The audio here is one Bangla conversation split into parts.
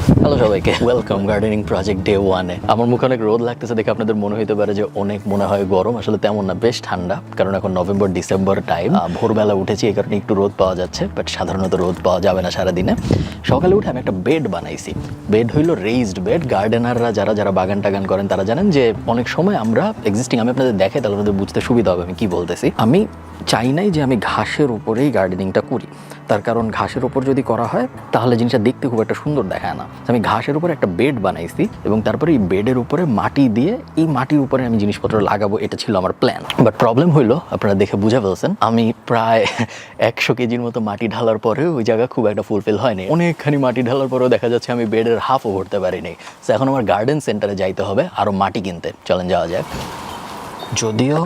হ্যালো সবাইকে, ওয়েলকাম গার্ডেনিং প্রজেক্ট ডে 1-এ। আমার মুখে অনেক রোদ লাগতেছে দেখে আপনাদের মনে হইতে পারে যে অনেক মনে হয় গরম, আসলে তেমন না, বেশ ঠান্ডা। কারণ এখন নভেম্বর ডিসেম্বর টাইম, ভোরবেলা উঠেছি, এই কারণে একটু রোদ পাওয়া যাচ্ছে, বাট সাধারণত রোদ পাওয়া যাবে না সারাদিনে। সকালে উঠে আমি একটা বেড বানাইছি। বেড হইলো রেইজড বেড। গার্ডেনাররা যারা বাগান টাগান করেন তারা জানেন যে অনেক সময় আমরা এক্সিস্টিং, আমি আপনাদের দেখাই তাহলে আপনাদের বুঝতে সুবিধা হবে আমি কি বলতেছি। আমি চাই নাই যে আমি ঘাসের উপরেই গার্ডেনিংটা করি, তার কারণ ঘাসের উপর যদি করা হয় তাহলে জিনিসটা দেখতে খুব একটা সুন্দর দেখায় না। আমি ঘাসের উপরে একটা বেড বানাইছি এবং তারপরে এই বেডের উপরে মাটি দিয়ে এই মাটির উপরে আমি জিনিসপত্র লাগাবো, এটা ছিল আমার প্ল্যান। বাট প্রবলেম হইলো, আপনারা দেখে বুঝে ফেলছেন, আমি প্রায় 100 কেজির মতো মাটি ঢালার পরেও ওই জায়গা খুব একটা ফুলফিল হয়নি। অনেকখানি মাটি ঢালার পরেও দেখা যাচ্ছে আমি বেডের হাফও ভরতে পারিনি। তো এখন আমার গার্ডেন সেন্টারে যাইতে হবে আরও মাটি কিনতে। চলেন যাওয়া যাক। যদিও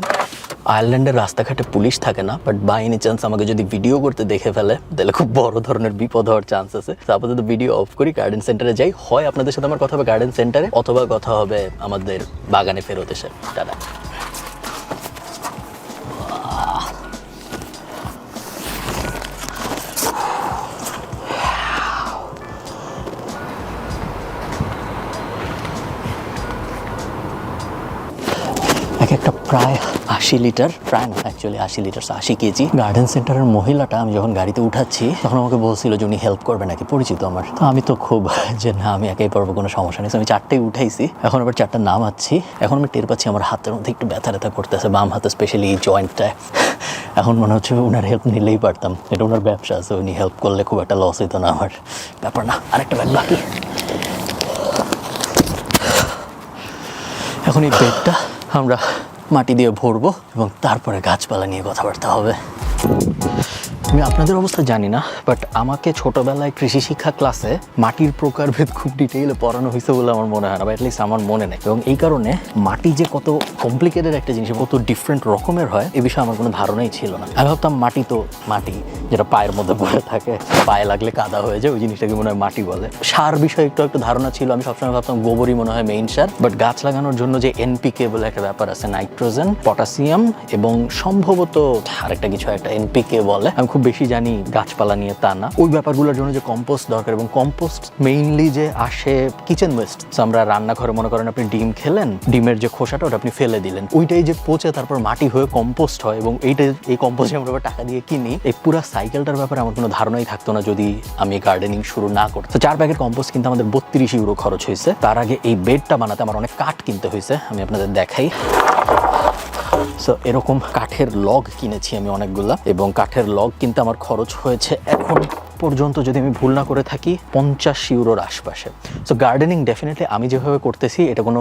আয়ারল্যান্ডের রাস্তাঘাটে পুলিশ থাকে না, বাট বাই এনি চান্স আমাকে যদি ভিডিও করতে দেখে ফেলে তাহলে খুব বড় ধরনের বিপদ হওয়ার চান্স আছে। তো আপাতত ভিডিও অফ করি, গার্ডেন সেন্টারে যাই। হয় আপনাদের সাথে আমার কথা হবে গার্ডেন সেন্টারে, অথবা কথা হবে আমাদের বাগানে ফেরত এসে। টাটা। এক একটা প্রায় 80 লিটার, প্রায় না অ্যাকচুয়ালি 80 লিটার, 80 কেজি। গার্ডেন সেন্টারের মহিলাটা আমি যখন গাড়িতে উঠাচ্ছি তখন আমাকে বলছিল যে উনি হেল্প করবে নাকি, পরিচিত আমার। তো আমি তো খুব যে না আমি একাই পারবো, কোনো সমস্যা নেই। আমি 4টাই উঠাইছি, এখন আবার 4টা নামাচ্ছি। এখন আমি টের পাচ্ছি আমার হাতের মধ্যে একটু ব্যথা করতেছে, বাম হাতে স্পেশালি এই জয়েন্টটায়। এখন মনে হচ্ছে ওনার হেল্প নিলেই পারতাম, এটা ওনার ব্যবসা আছে, উনি হেল্প করলে খুব একটা লস হইতো না আমার। ব্যাপার না, আরেকটা ব্যাগ বাকি। এখন এই বেডটা আমরা মাটি দিয়ে ভরবো এবং তারপরে গাছপালা নিয়ে কথাবার্তা হবে। আমি আপনাদের অবস্থা জানি না, বাট আমাকে ছোটবেলায় কৃষি শিক্ষা ক্লাসে মাটির প্রকারভেদ খুব ডিটেইলে পড়ানো হয়েছে বলে আমার মনে হয় না, বা অ্যাটলিস্ট আমার মনে নেই। এবং এই কারণে মাটি যে কত কমপ্লিকেটেড একটা জিনিস, কত ডিফারেন্ট রকমের হয়, এ বিষয়ে আমার কোনো ধারণাই ছিল না। আমি ভাবতাম মাটি তো মাটি, যেটা পায়ের মধ্যে পড়ে থাকে, পায়ে লাগলে কাদা হয়ে যায়, ওই জিনিসটাকে মনে হয় মাটি বলে। সার বিষয়ে একটু ধারণা ছিল, আমি সবসময় ভাবতাম গোবরই মনে হয় মেইন সার। বাট গাছ লাগানোর জন্য যে এনপিকে বলে একটা ব্যাপার আছে, নাইট্রোজেন, পটাশিয়াম এবং সম্ভবত আরেকটা কিছু একটা এনপিকে বলে, আমি খুব বেশি জানি গাছপালা নিয়ে তা না। ওই ব্যাপারগুলোর জন্য যে কম্পোস্ট দরকার, এবং কম্পোস্ট মেইনলি যে আসে কিচেন ওয়েস্ট। আমরা রান্নাঘরে মনে করেন আপনি ডিম খেলেন, ডিমের যে খোসাটা ওটা আপনি ফেলে দিলেন, ওইটাই যে পচে তারপর মাটি হয়ে কম্পোস্ট হয়, এবং এই কম্পোস্ট আমরা টাকা দিয়ে কিনি। এই পুরো সাইকেলটার ব্যাপারে আমার কোনো ধারণাই থাকতো না যদি আমি গার্ডেনিং শুরু না করতাম। তো 4 প্যাকেট কম্পোস্ট কিন্তু আমাদের 32 ইউরো খরচ হয়েছে। তার আগে এই বেডটা বানাতে আমার অনেক কাঠ কিনতে হয়েছে, আমি আপনাদের দেখাই। সো এরকম কাঠের লগ কিনেছি আমি অনেকগুলা, এবং কাঠের লগ কিনতে আমার খরচ হয়েছে এখন পর্যন্ত, যদি আমি ভুল না করে থাকি, 50 ইউরোর আশপাশে। সো গার্ডেনিং ডেফিনেটলি আমি যেভাবে করতেছি এটা কোনো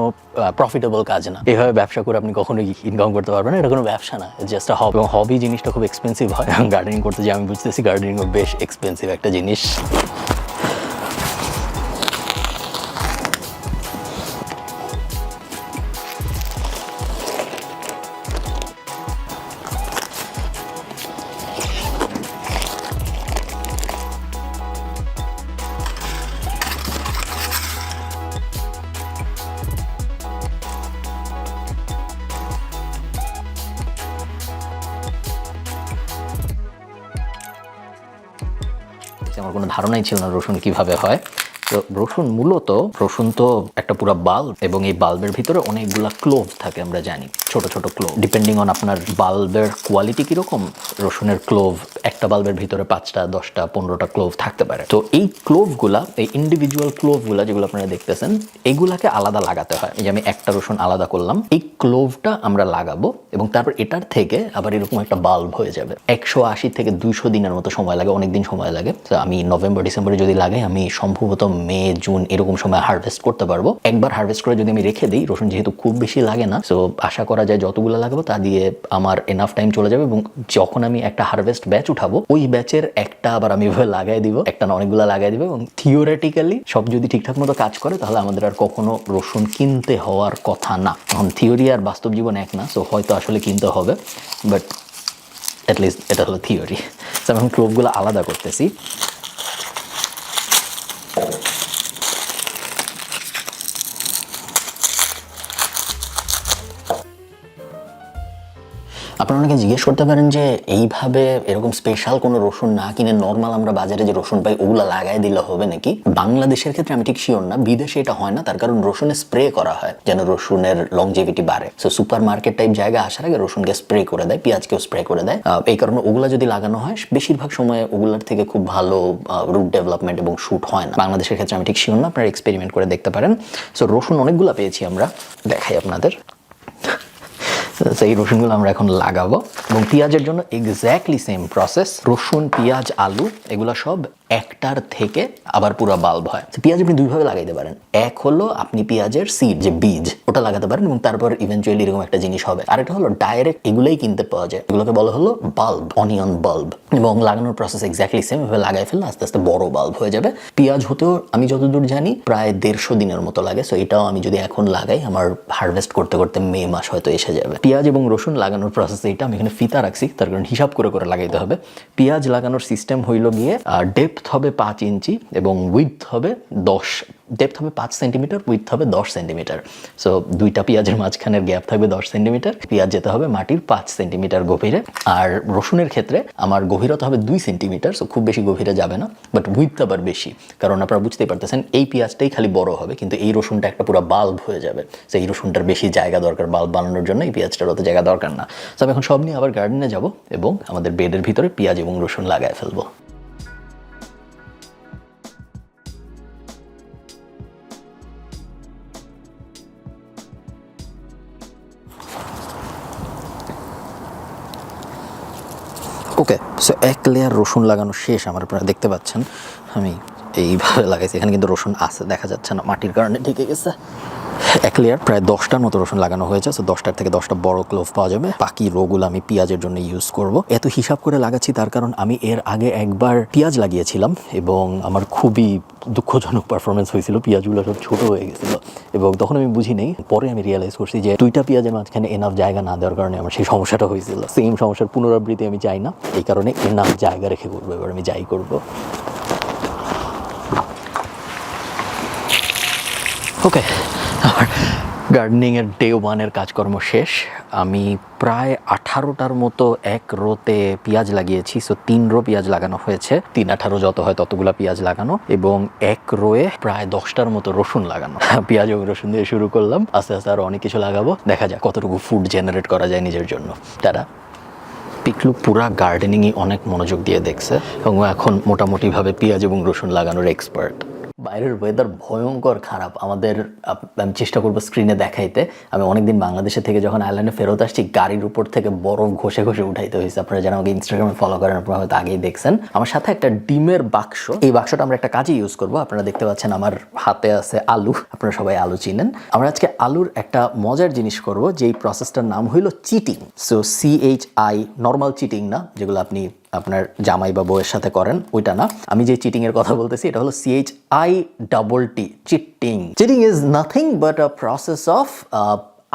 প্রফিটেবল কাজ না। এভাবে ব্যবসা করে আপনি কখনোই ইনকাম করতে পারবেন না, এটা কোনো ব্যবসা না, জাস্ট হবি। এবং হবি জিনিসটা খুব এক্সপেন্সিভ হয়। গার্ডেনিং করতে যে আমি বুঝতেছি গার্ডেনিং বেশ এক্সপেন্সিভ একটা জিনিস। আমার কোনো ধারণাই ছিল না রসুন কিভাবে হয়। তো রসুন তো একটা পুরো বাল্ব, এবং এই বাল্বের ভিতরে অনেকগুলা ক্লোভ থাকে, আমরা জানি, ছোট ছোট ক্লোভ। ডিপেন্ডিং অন আপনার বাল্বের কোয়ালিটি কিরকম, রসুনের ক্লোভ একটা বাল্বের ভিতরে 5টা 10টা 15টা ক্লোভ থাকতে পারে। তো এই ক্লোভগুলা, এই ইন্ডিভিজুয়াল ক্লোভগুলা যেগুলো আপনারা দেখতেছেন, এগুলাকে আলাদা লাগাতে হয়। এই যে আমি একটা রসুন আলাদা করলাম, এই ক্লোভটা আমরা লাগাবো, এবং তারপর এটার থেকে আবার এরকম একটা বাল্ব হয়ে যাবে। 180 থেকে 200 দিনের মতো সময় লাগে, অনেকদিন সময় লাগে। তো আমি নভেম্বর ডিসেম্বরে যদি লাগাই, আমি সম্ভবত মে জুন এরকম সময় হারভেস্ট করতে পারবো। একবার হারভেস্ট করে যদি আমি রেখে দিই, রসুন যেহেতু খুব বেশি লাগে না, সো আশা করা যায় যতগুলো লাগাবো তা দিয়ে আমার এনাফ টাইম চলে যাবে। এবং যখন আমি একটা হারভেস্ট ব্যাচ উঠাবো, ওই ব্যাচের একটা আবার আমি এভাবে লাগাই দিব, একটা না অনেকগুলো লাগাই দিব। এবং থিওরিটিক্যালি সব যদি ঠিকঠাক মতো কাজ করে, তাহলে আমাদের আর কখনো রসুন কিনতে হওয়ার কথা না। এখন থিওরি আর বাস্তব জীবন এক না, সো হয়তো আসলে কিনতে হবে, বাট অ্যাটলিস্ট এটা হলো থিওরি। তো আমি এখন ক্লোভগুলো আলাদা করতেছি। আপনারা অনেকে জিজ্ঞেস করতে পারেন যে এইভাবে এরকম স্পেশাল কোনো রসুন না কিনে নর্মাল আমরা বাজারে যে রসুন পাই ওগুলো লাগাই দিলে হবে নাকি। বাংলাদেশের ক্ষেত্রে আমি ঠিক শিওর না, বিদেশে এটা হয় না, তার কারণ রসুনে স্প্রে করা হয় যেন রসুনের লংজিভিটি বাড়ে। সো সুপার মার্কেট টাইপ জায়গা আসার আগে রসুনকে স্প্রে করে দেয়, পেঁয়াজকেও স্প্রে করে দেয়। এই কারণে ওগুলা যদি লাগানো হয় বেশিরভাগ সময় ওগুলার থেকে খুব ভালো রুট ডেভেলপমেন্ট এবং শুট হয় না। বাংলাদেশের ক্ষেত্রে আমি ঠিক শিওর না, আপনারা এক্সপেরিমেন্ট করে দেখতে পারেন। সো রসুন অনেকগুলো পেয়েছি আমরা, দেখাই আপনাদের। এই রসুনগুলো আমরা এখন লাগাবো এবং পেঁয়াজের জন্য এক্স্যাক্টলি সেম প্রসেস। রসুন, পেঁয়াজ, আলু এগুলো সব একটার থেকে আবার পুরো বাল্ব হয়। পেঁয়াজ আপনি দুইভাবে লাগাইতে পারেন। এক হলো আপনি পেঁয়াজের সিড যে বীজ ওটা লাগাতে পারেন এবং তারপর ইভেনচুয়ালি এরকম একটা জিনিস হবে। আর এটা হলো ডাইরেক্ট এগুলোই কিনতে পাওয়া যায়, এগুলোকে বলা হলো বাল্ব, অনিয়ন বাল্ব। এবং লাগানোর প্রসেস এক্স্যাক্টলি সেম, এভাবে লাগাই ফেললে আস্তে আস্তে বড় বাল্ব হয়ে যাবে। পেঁয়াজ হতেও আমি যতদূর জানি প্রায় 150 দিনের মতো লাগে। সো এটাও আমি যদি এখন লাগাই আমার হারভেস্ট করতে করতে মে মাস হয়তো এসে যাবে। পেঁয়াজ এবং রসুন লাগানোর প্রসেস এটা, আমি এখানে ফিতা রাখছি তার কারণ হিসাব করে করে লাগাইতে হবে। পেঁয়াজ লাগানোর সিস্টেম হইল গিয়ে ডেপথ হবে 5 ইঞ্চি এবং উইথ হবে 10, ডেপথ হবে 5 সেন্টিমিটার, উইথ হবে 10 সেন্টিমিটার। সো দুইটা পেঁয়াজের মাঝখানের গ্যাপ থাকবে 10 সেন্টিমিটার। পেঁয়াজ যেতে হবে মাটির 5 সেন্টিমিটার গভীরে। আর রসুনের ক্ষেত্রে আমার গভীরতা হবে 2 সেন্টিমিটার। সো খুব বেশি গভীরে যাবে না, বাট উইথ আবার বেশি, কারণ আপনারা বুঝতেই পারতেছেন এই পেঁয়াজটাই খালি বড় হবে কিন্তু এই রসুনটা একটা পুরো বাল্ব হয়ে যাবে। সো এই রসুনটার বেশি জায়গা দরকার বাল্ব বানানোর জন্য, এই পেঁয়াজটার অত জায়গা দরকার না। সো আমি এখন সব নিয়ে আবার গার্ডেনে যাব এবং আমাদের বেডের ভিতরে পেঁয়াজ এবং রসুন লাগায় ফেলবো। ওকে, সো এক লেয়ার রসুন লাগানো শেষ আমার, আপনারা দেখতে পাচ্ছেন আমি এইভাবে লাগাইছি। এখানে কিন্তু রসুন আছে, দেখা যাচ্ছে না মাটির কারণে ঢেকে গেছে। এক লেয়ার প্রায় 10টার মতো রসুন লাগানো হয়েছে। সো 10টার থেকে 10টা বড় ক্লোভ পাওয়া যাবে। বাকি রোগুলো আমি পেঁয়াজের জন্য ইউজ করব। এত হিসাব করে লাগাচ্ছি তার কারণ আমি এর আগে একবার পেঁয়াজ লাগিয়েছিলাম এবং আমার খুবই দুঃখজনক পারফরমেন্স হয়েছিল, পেঁয়াজগুলো সব ছোট হয়ে গেছিল এবং তখন আমি বুঝি নেই। পরে আমি রিয়েলাইজ করছি যে 2টা পেঁয়াজের মাঝখানে এনাফ জায়গা না দেওয়ার কারণে আমার সেই সমস্যাটা হয়েছিল। সেম সমস্যার পুনরাবৃত্তি আমি চাই না, এই কারণে এনাফ জায়গা রেখে করবো। এবার আমি যাই করব। ওকে, আমার গার্ডেনিংয়ের ডে 1-এর কাজকর্ম শেষ। আমি প্রায় 18টার মতো এক রোতে পেঁয়াজ লাগিয়েছি। সো 3 রো পেঁয়াজ লাগানো হয়েছে, 3-18 যত হয় ততগুলো পেঁয়াজ লাগানো এবং এক রোয়ে প্রায় 10টার মতো রসুন লাগানো। পেঁয়াজ এবং রসুন দিয়ে শুরু করলাম, আস্তে আস্তে আরও অনেক কিছু লাগাবো, দেখা যাক কতটুকু ফুড জেনারেট করা যায় নিজের জন্য। তারা পিকলু পুরা গার্ডেনিংই অনেক মনোযোগ দিয়ে দেখছে এবং এখন মোটামুটিভাবে পেঁয়াজ এবং রসুন লাগানোর এক্সপার্ট। বাইরের ওয়েদার ভয়ঙ্কর খারাপ আমাদের, আমি চেষ্টা করবো স্ক্রিনে দেখাইতে। আমি অনেকদিন বাংলাদেশে থেকে যখন আইল্যান্ডে ফেরত আসছি গাড়ির উপর থেকে বরফ ঘষে ঘষে উঠাইতে হয়েছে। আপনারা যারা আমাকে ইনস্টাগ্রামে ফলো করেন আপনারা হয়তো আগেই দেখছেন। আমার সাথে একটা ডিমের বাক্স, এই বাক্সটা আমরা একটা কাজে ইউজ করবো। আপনারা দেখতে পাচ্ছেন আমার হাতে আছে আলু, আপনারা সবাই আলু চিনেন। আমরা আজকে আলুর একটা মজার জিনিস করব, যেই প্রসেসটার নাম হইল cheating. So CHI, normal cheating না যেগুলো আপনি আপনার জামাই বা বউয়ের সাথে করেন ওইটা না, আমি যে চিটিং এর কথা বলতেছি এটা হলো CHITT, cheating. Cheating is nothing but a process of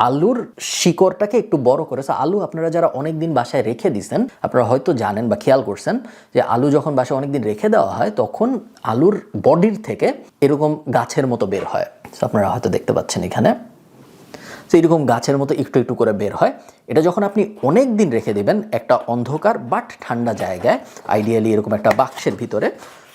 আলুর শিকড়টাকে একটু বড় করে। আলু আপনারা যারা অনেকদিন বাসায় রেখে দিচ্ছেন আপনারা হয়তো জানেন বা খেয়াল করছেন যে আলু যখন বাসায় অনেকদিন রেখে দেওয়া হয় তখন আলুর বডির থেকে এরকম গাছের মতো বের হয়। আপনারা হয়তো দেখতে পাচ্ছেন এখানে এইরকম গাছের মতো একটু একটু করে বের হয়। এটা যখন আপনি অনেক দিন রেখে দেবেন একটা অন্ধকার বাট ঠান্ডা জায়গায়, আইডিয়ালি এরকম একটা বাক্সের ভিতরে,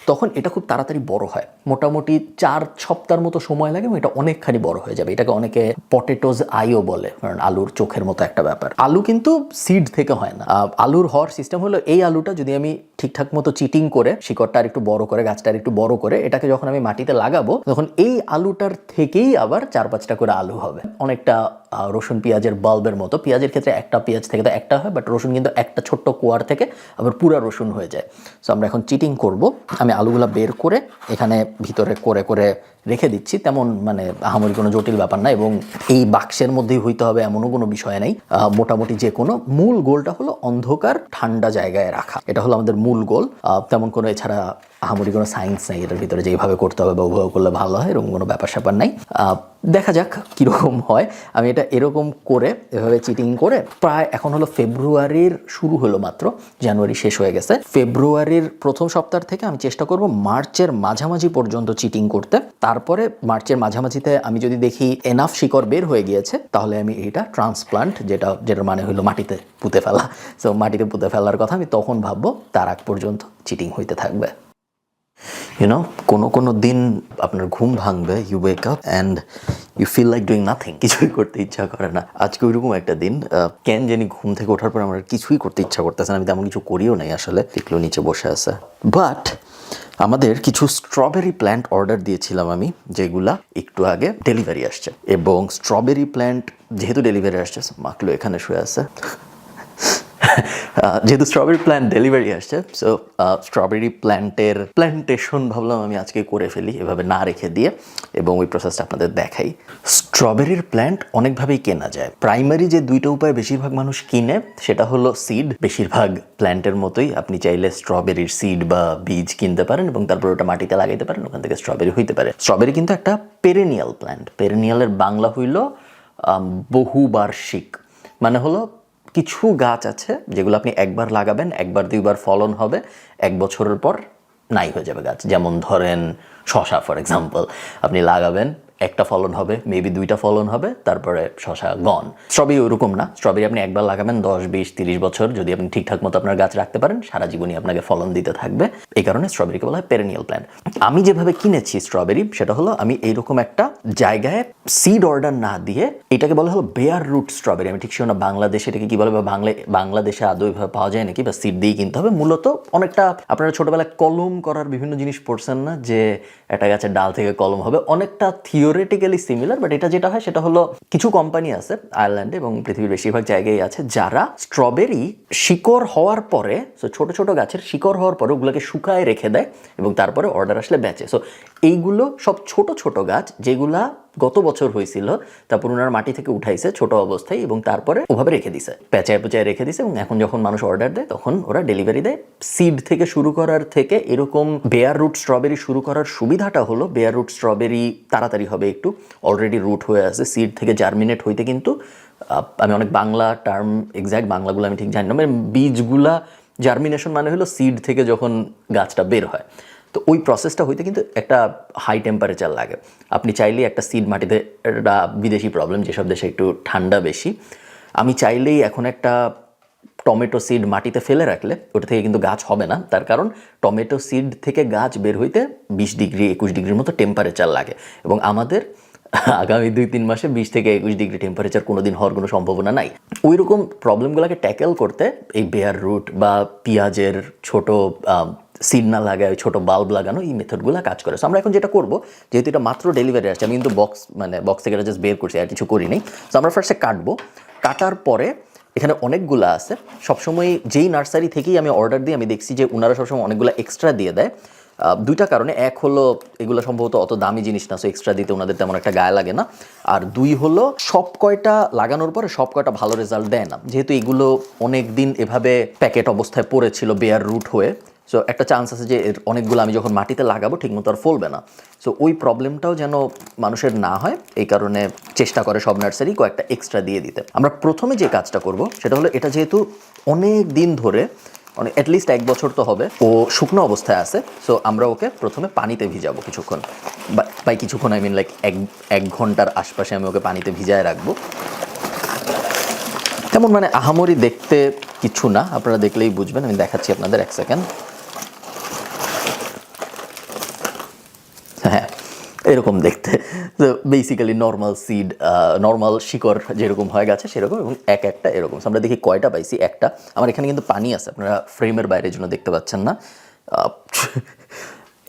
তখন এটা খুব তাড়াতাড়ি বড় হয়। মোটামুটি 4 সপ্তাহের মতো সময় লাগে এবং এটা অনেকখানি বড় হয়ে যাবে। এটাকে অনেকে পটেটোজ আইও বলে, কারণ আলুর চোখের মতো একটা ব্যাপার। আলু কিন্তু সিড থেকে হয় না। আলুর হওয়ার সিস্টেম হলো এই আলুটা যদি আমি ঠিকঠাক মতো চিটিং করে শিকড়টা আর একটু বড় করে গাছটা আর একটু বড় করে এটাকে যখন আমি মাটিতে লাগাবো তখন এই আলুটার থেকেই আবার 4-5টা করে আলু হবে। অনেকটা রসুন পেঁয়াজের বাল্বের মতো। পেঁয়াজের ক্ষেত্রে একটা পেঁয়াজ থেকে তো একটা হয়, বাট রসুন কিন্তু একটা ছোট্ট কোয়ার থেকে আবার পুরা রসুন হয়ে যায়। সো আমরা এখন চিটিং করব। আমি আলুগুলা বের করে এখানে ভিতরে করে করে রেখে দিচ্ছি, তেমন মানে আহামরি কোনো জটিল ব্যাপার না এবং এই বাক্সের মধ্যেই হইতে হবে এমনও কোনো বিষয় নেই। মোটামুটি যে কোনো, মূল গোলটা হলো অন্ধকার ঠান্ডা জায়গায় রাখা, এটা হলো আমাদের মূল গোল। তেমন কোনো এছাড়া আহামরি কোনো সায়েন্স নেই এটার ভিতরে যে এইভাবে করতে হবে বা ওভাবে করলে ভালো হয় এরকম কোনো ব্যাপার স্যাপার নাই। দেখা যাক কীরকম হয়। আমি এটা এরকম করে এভাবে চিটিং করে প্রায় এখন হলো ফেব্রুয়ারির শুরু হলো মাত্র, জানুয়ারি শেষ হয়ে গেছে, ফেব্রুয়ারির প্রথম সপ্তাহ থেকে আমি চেষ্টা করব মার্চের মাঝামাঝি পর্যন্ত চিটিং করতে। তারপরে মার্চের মাঝামাঝিতে আমি যদি দেখি এনাফ শিকড় বের হয়ে গিয়েছে তাহলে আমি এইটা ট্রান্সপ্লান্ট, যেটার মানে হলো মাটিতে পুঁতে ফেলা, সো মাটিতে পুঁতে ফেলার কথা আমি তখন ভাববো। তার আগ পর্যন্ত চিটিং হইতে থাকবে। ইউনো কোনো দিন আপনার ঘুম ভাঙবে, you wake up and you feel like doing nothing, কিছুই করতে ইচ্ছা করে না। আজকে ওইরকম একটা দিন, কেন জানি ঘুম থেকে ওঠার পর আমার কিছুই করতে ইচ্ছা করতেছে না। আমি তেমন কিছু করিও নাই আসলে, টিকলো নিচে বসে আছে। বাট আমাদের কিছু স্ট্রবেরি প্ল্যান্ট অর্ডার দিয়েছিলাম আমি, যেগুলা একটু আগে ডেলিভারি আসছে। এবং স্ট্রবেরি প্ল্যান্ট যেহেতু ডেলিভারি আসছে, মাকলো এখানে শুয়ে আছে, যেহেতু স্ট্রবেরি প্ল্যান্ট ডেলিভারি আসছে, সো স্ট্রবেরি প্ল্যান্টের প্ল্যান্টেশন ভাবলাম আমি আজকে করে ফেলি এভাবে না রেখে দিয়ে, এবং ওই প্রসেসটা আপনাদের দেখাই। স্ট্রবেরির প্ল্যান্ট অনেকভাবেই কেনা যায়। প্রাইমারি যে দুইটা উপায় বেশিরভাগ মানুষ কিনে সেটা হলো সিড। বেশিরভাগ প্ল্যান্টের মতোই আপনি চাইলে স্ট্রবেরির সিড বা বীজ কিনতে পারেন এবং তারপর ওটা মাটিতে লাগাইতে পারেন, ওখান থেকে স্ট্রবেরি হইতে পারে। স্ট্রবেরি কিন্তু একটা পেরেনিয়াল প্ল্যান্ট। পেরেনিয়ালের বাংলা হইল বহুবার্ষিক, মানে হলো কিছু গাছ আছে যেগুলো আপনি একবার লাগাবেন, একবার দুইবার ফলন হবে, 1 বছরের পর নাই হয়ে যাবে গাছ। যেমন ধরেন শশা ফর এক্সাম্পল, আপনি লাগাবেন, একটা ফলন হবে, মেবি 2টা ফলন হবে, তারপরে শশা গন। স্ট্রবেরি ওরকম না, স্ট্রবেরি আপনি একবার লাগাবেন 10, 20, 30 বছর যদি আপনি ঠিকঠাক মতো আপনার গাছ রাখতে পারেন, সারা জীবনই আপনাকে ফলন দিতে থাকবে। এই কারণে স্ট্রবেরিকে বলা হয় পেরেনিয়াল প্ল্যান্ট। আমি যেভাবে কিনেছি স্ট্রবেরি সেটা হলো আমি এইরকম একটা জায়গায় সিড অর্ডার না দিয়ে, এটাকে বলা হলো বেয়ার রুট স্ট্রবেরি। আমি ঠিক শিওর না বাংলাদেশে এটাকে কি বলে বা বাংলাদেশে আদৌ এভাবে পাওয়া যায় নাকি, বা সিড দিয়েই কিনতে হবে। মূলত অনেকটা আপনারা ছোটবেলায় কলম করার বিভিন্ন জিনিস পড়ছেন না, যে একটা গাছের ডাল থেকে কলম হবে, অনেকটা থিওরিটিক্যালি সিমিলার। বাট এটা যেটা হয় সেটা হলো কিছু কোম্পানি আছে আয়ারল্যান্ডে এবং পৃথিবীর বেশিরভাগ জায়গায় আছে যারা স্ট্রবেরি শিকড় হওয়ার পরে, ছোট ছোট গাছের শিকড় হওয়ার পরে ওগুলোকে শুকায় রেখে দেয় এবং তারপরে অর্ডার আসলে বেচে। সো এইগুলো সব ছোট ছোট গাছ যেগুলা গত বছর হয়েছিল, তারপর ওনারা মাটি থেকে উঠাইছে ছোট অবস্থায় এবং তারপরে ওভাবে রেখে দিছে, পেঁচায় পেঁচায় রেখে দিছে। এবং এখন যখন মানুষ অর্ডার দেয় তখন ওরা ডেলিভারি দেয়। সিড থেকে শুরু করার থেকে এরকম বেয়ার রুট স্ট্রবেরি শুরু করার সুবিধাটা হলো, বেয়ার রুট স্ট্রবেরি তাড়াতাড়ি হবে একটু, অলরেডি রুট হয়ে আছে। সিড থেকে জার্মিনেট হইতে কিন্তু আমি অনেক বাংলা টার্ম, এক্স্যাক্ট বাংলাগুলো আমি ঠিক জানি না, মানে বীজগুলা জার্মিনেশন মানে হলো সিড থেকে যখন গাছটা বের হয়, তো ওই প্রসেসটা হইতে কিন্তু একটা হাই টেম্পারেচার লাগে। আপনি চাইলেই একটা সিড মাটিতে, এটা বিদেশি প্রবলেম, যেসব দেশে একটু ঠান্ডা বেশি, আমি চাইলেই এখন একটা টমেটো সিড মাটিতে ফেলে রাখলে ওটা থেকে কিন্তু গাছ হবে না। তার কারণ টমেটো সিড থেকে গাছ বের হইতে 20 ডিগ্রি 21 ডিগ্রির মতো টেম্পারেচার লাগে, এবং আমাদের আগামী 2-3 মাসে 20 থেকে 21 ডিগ্রি টেম্পারেচার কোনোদিন হওয়ার কোনো সম্ভাবনা নাই। ওই রকম প্রবলেমগুলোকে ট্যাকেল করতে এই বেয়ার রুট বা পেঁয়াজের ছোট সিড না লাগায় ছোট বাল্ব লাগানো, এই মেথডগুলো কাজ করে। সো আমরা এখন যেটা করবো, যেহেতু এটা মাত্র ডেলিভারি আসছে, আমি কিন্তু বক্স থেকে এটা জাস্ট বের করছি, আর কিছু করি নাই। সো আমরা ফার্স্টে কাটবো, কাটার পরে এখানে অনেকগুলো আছে। সবসময় যেই নার্সারি থেকেই আমি অর্ডার দিই, আমি দেখছি যে ওনারা সবসময় অনেকগুলো এক্সট্রা দিয়ে দেয়। 2টা কারণে, এক হলো এগুলো সম্ভবত অত দামি জিনিস না, সো এক্সট্রা দিতে ওনাদের তেমন একটা গায়ে লাগে না। আর 2 হলো সব কয়টা লাগানোর পরে সব কয়টা ভালো রেজাল্ট দেয় না, যেহেতু এগুলো অনেক দিন এভাবে প্যাকেট অবস্থায় পড়েছিল বেয়ার রুট হয়ে। সো একটা চান্স আছে যে এর অনেকগুলো আমি যখন মাটিতে লাগাবো ঠিকমতো আর ফলবে না। সো ওই প্রবলেমটাও যেন মানুষের না হয়, এই কারণে চেষ্টা করে সব নার্সারি কয়েকটা এক্সট্রা দিয়ে দিতে। আমরা প্রথমে যে কাজটা করব সেটা হলো, এটা যেহেতু অনেক দিন ধরে, অ্যাটলিস্ট 1 বছর তো হবে ও শুকনো অবস্থায় আছে, সো আমরা ওকে প্রথমে পানিতে ভিজাবো কিছুক্ষণ, বাই কিছুক্ষণ আই মিন লাইক 1 ঘন্টার আশপাশে আমি ওকে পানিতে ভিজায় রাখবো। তেমন মানে আহামরি দেখতে কিছু না, আপনারা দেখলেই বুঝবেন। আমি দেখাচ্ছি আপনাদের 1 সেকেন্ড। হ্যাঁ, এরকম দেখতে। তো বেসিক্যালি নর্মাল সিড, নর্মাল শিকড় যেরকম হয়ে গেছে সেরকম, এবং একটা এরকম। আমরা দেখি কয়টা পাইছি। একটা, আমার এখানে কিন্তু পানি আছে, আপনারা ফ্রেমের বাইরের জন্য দেখতে পাচ্ছেন না।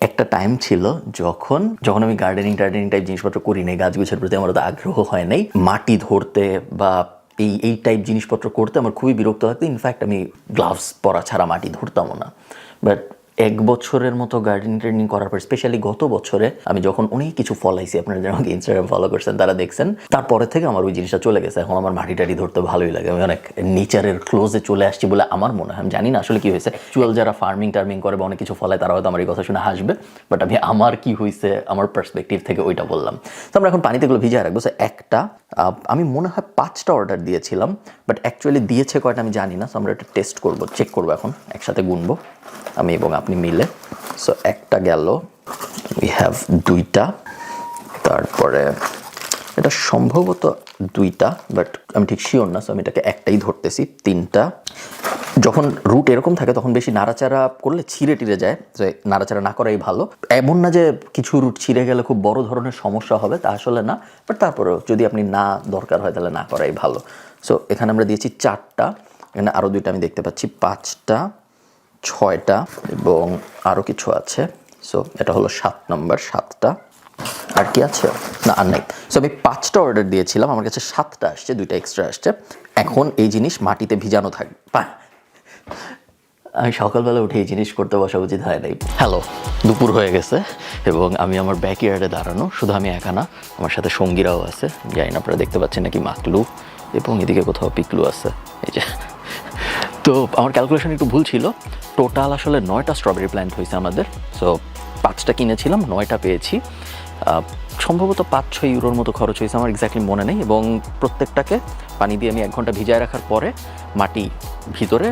একটা টাইম ছিল যখন আমি গার্ডেনিং টাইপ জিনিসপত্র করি নাই, গাছগুছের প্রতি আমার তো আগ্রহ হয় নাই, মাটি ধরতে বা এই টাইপ জিনিসপত্র করতে আমার খুবই বিরক্ত লাগতো। ইনফ্যাক্ট আমি গ্লাভস পরা ছাড়া মাটি ধরতামও না। বাট 1 বছরের মতো গার্ডেন ট্রেনিং করার পর, স্পেশালি গত বছরে আমি যখন অনেক কিছু ফলাইছি, আপনারা যারা আমাকে ইনস্টাগ্রাম ফলো করছেন তারা দেখছেন, তারপরে থেকে আমার ওই জিনিসটা চলে গেছে। এখন আমার মাটি টাটি ধরতে ভালোই লাগে, আমি অনেক নেচারের ক্লোজে চলে আসছি বলে আমার মনে হয়। আমি জানি না আসলে কি হয়েছে, অ্যাকচুয়াল যারা ফার্মিং টার্মিং করে বা অনেক কিছু ফলায় তারা হয়তো আমার এই কথা শুনে হাসবে, বাট আমি আমার কি হয়েছে আমার পার্সপেক্টিভ থেকে ওইটা বললাম। তো আমরা এখন পানিতে এগুলো ভিজিয়ে রাখবো। একটা আমি মনে হয় 5টা অর্ডার দিয়েছিলাম, বাট অ্যাকচুয়ালি দিয়েছে কয়টা আমি জানি না। সো আমরা এটা টেস্ট করবো, চেক করবো, এখন একসাথে গুনবো আমি এবং আপনি মিলে। সো একটা গেল, উই হ্যাভ 2টা, তারপরে এটা সম্ভবত 2টা, বাট আমি ঠিক শিওর না। সো আমি এটাকে একটাই ধরতেছি। 3টা। যখন রুট এরকম থাকে তখন বেশি নাড়াচাড়া করলে ছিঁড়ে টিড়ে যায়, যে নাড়াচাড়া না করাই ভালো। এমন না যে কিছু রুট ছিঁড়ে গেলে খুব বড় ধরনের সমস্যা হবে, তা আসলে না, বাট তারপরেও যদি আপনি না দরকার হয় তাহলে না করাই ভালো। সো এখানে আমরা দিয়েছি 4টা, এখানে আরও 2টা আমি দেখতে পাচ্ছি, 5টা, 6টা এবং আরও কিছু আছে। সো এটা হলো 7 নম্বর, 7টা। আর কি আছে? না, আর নাই। সো আমি 5টা অর্ডার দিয়েছিলাম, আমার কাছে 7টা আসছে, 2টা এক্সট্রা আসছে। এখন এই জিনিস মাটিতে ভিজানো থাকবে। আমি সকালবেলা উঠে এই জিনিস করতে বসা উচিত হয় নাই। হ্যালো, দুপুর হয়ে গেছে এবং আমি আমার ব্যাকইয়ার্ডে দাঁড়ানো। শুধু আমি একা না, আমার সাথে সঙ্গীরাও আছে। জানি না আপনারা দেখতে পাচ্ছেন নাকি, মাকলু এবং এদিকে কোথাও পিকলু আছে, এই যে। তো আমার ক্যালকুলেশন একটু ভুল ছিল। টোটাল আসলে 9টা স্ট্রবেরি প্ল্যান্ট হয়েছে আমাদের। সো 5টা কিনেছিলাম, 9টা পেয়েছি। সম্ভবত 5-6 ইউরোর মতো খরচ হয়েছে, আমার এক্স্যাক্টলি মনে নেই। এবং প্রত্যেকটাকে পানি দিয়ে আমি 1 ঘন্টা ভিজায় রাখার পরে মাটি ভিতরে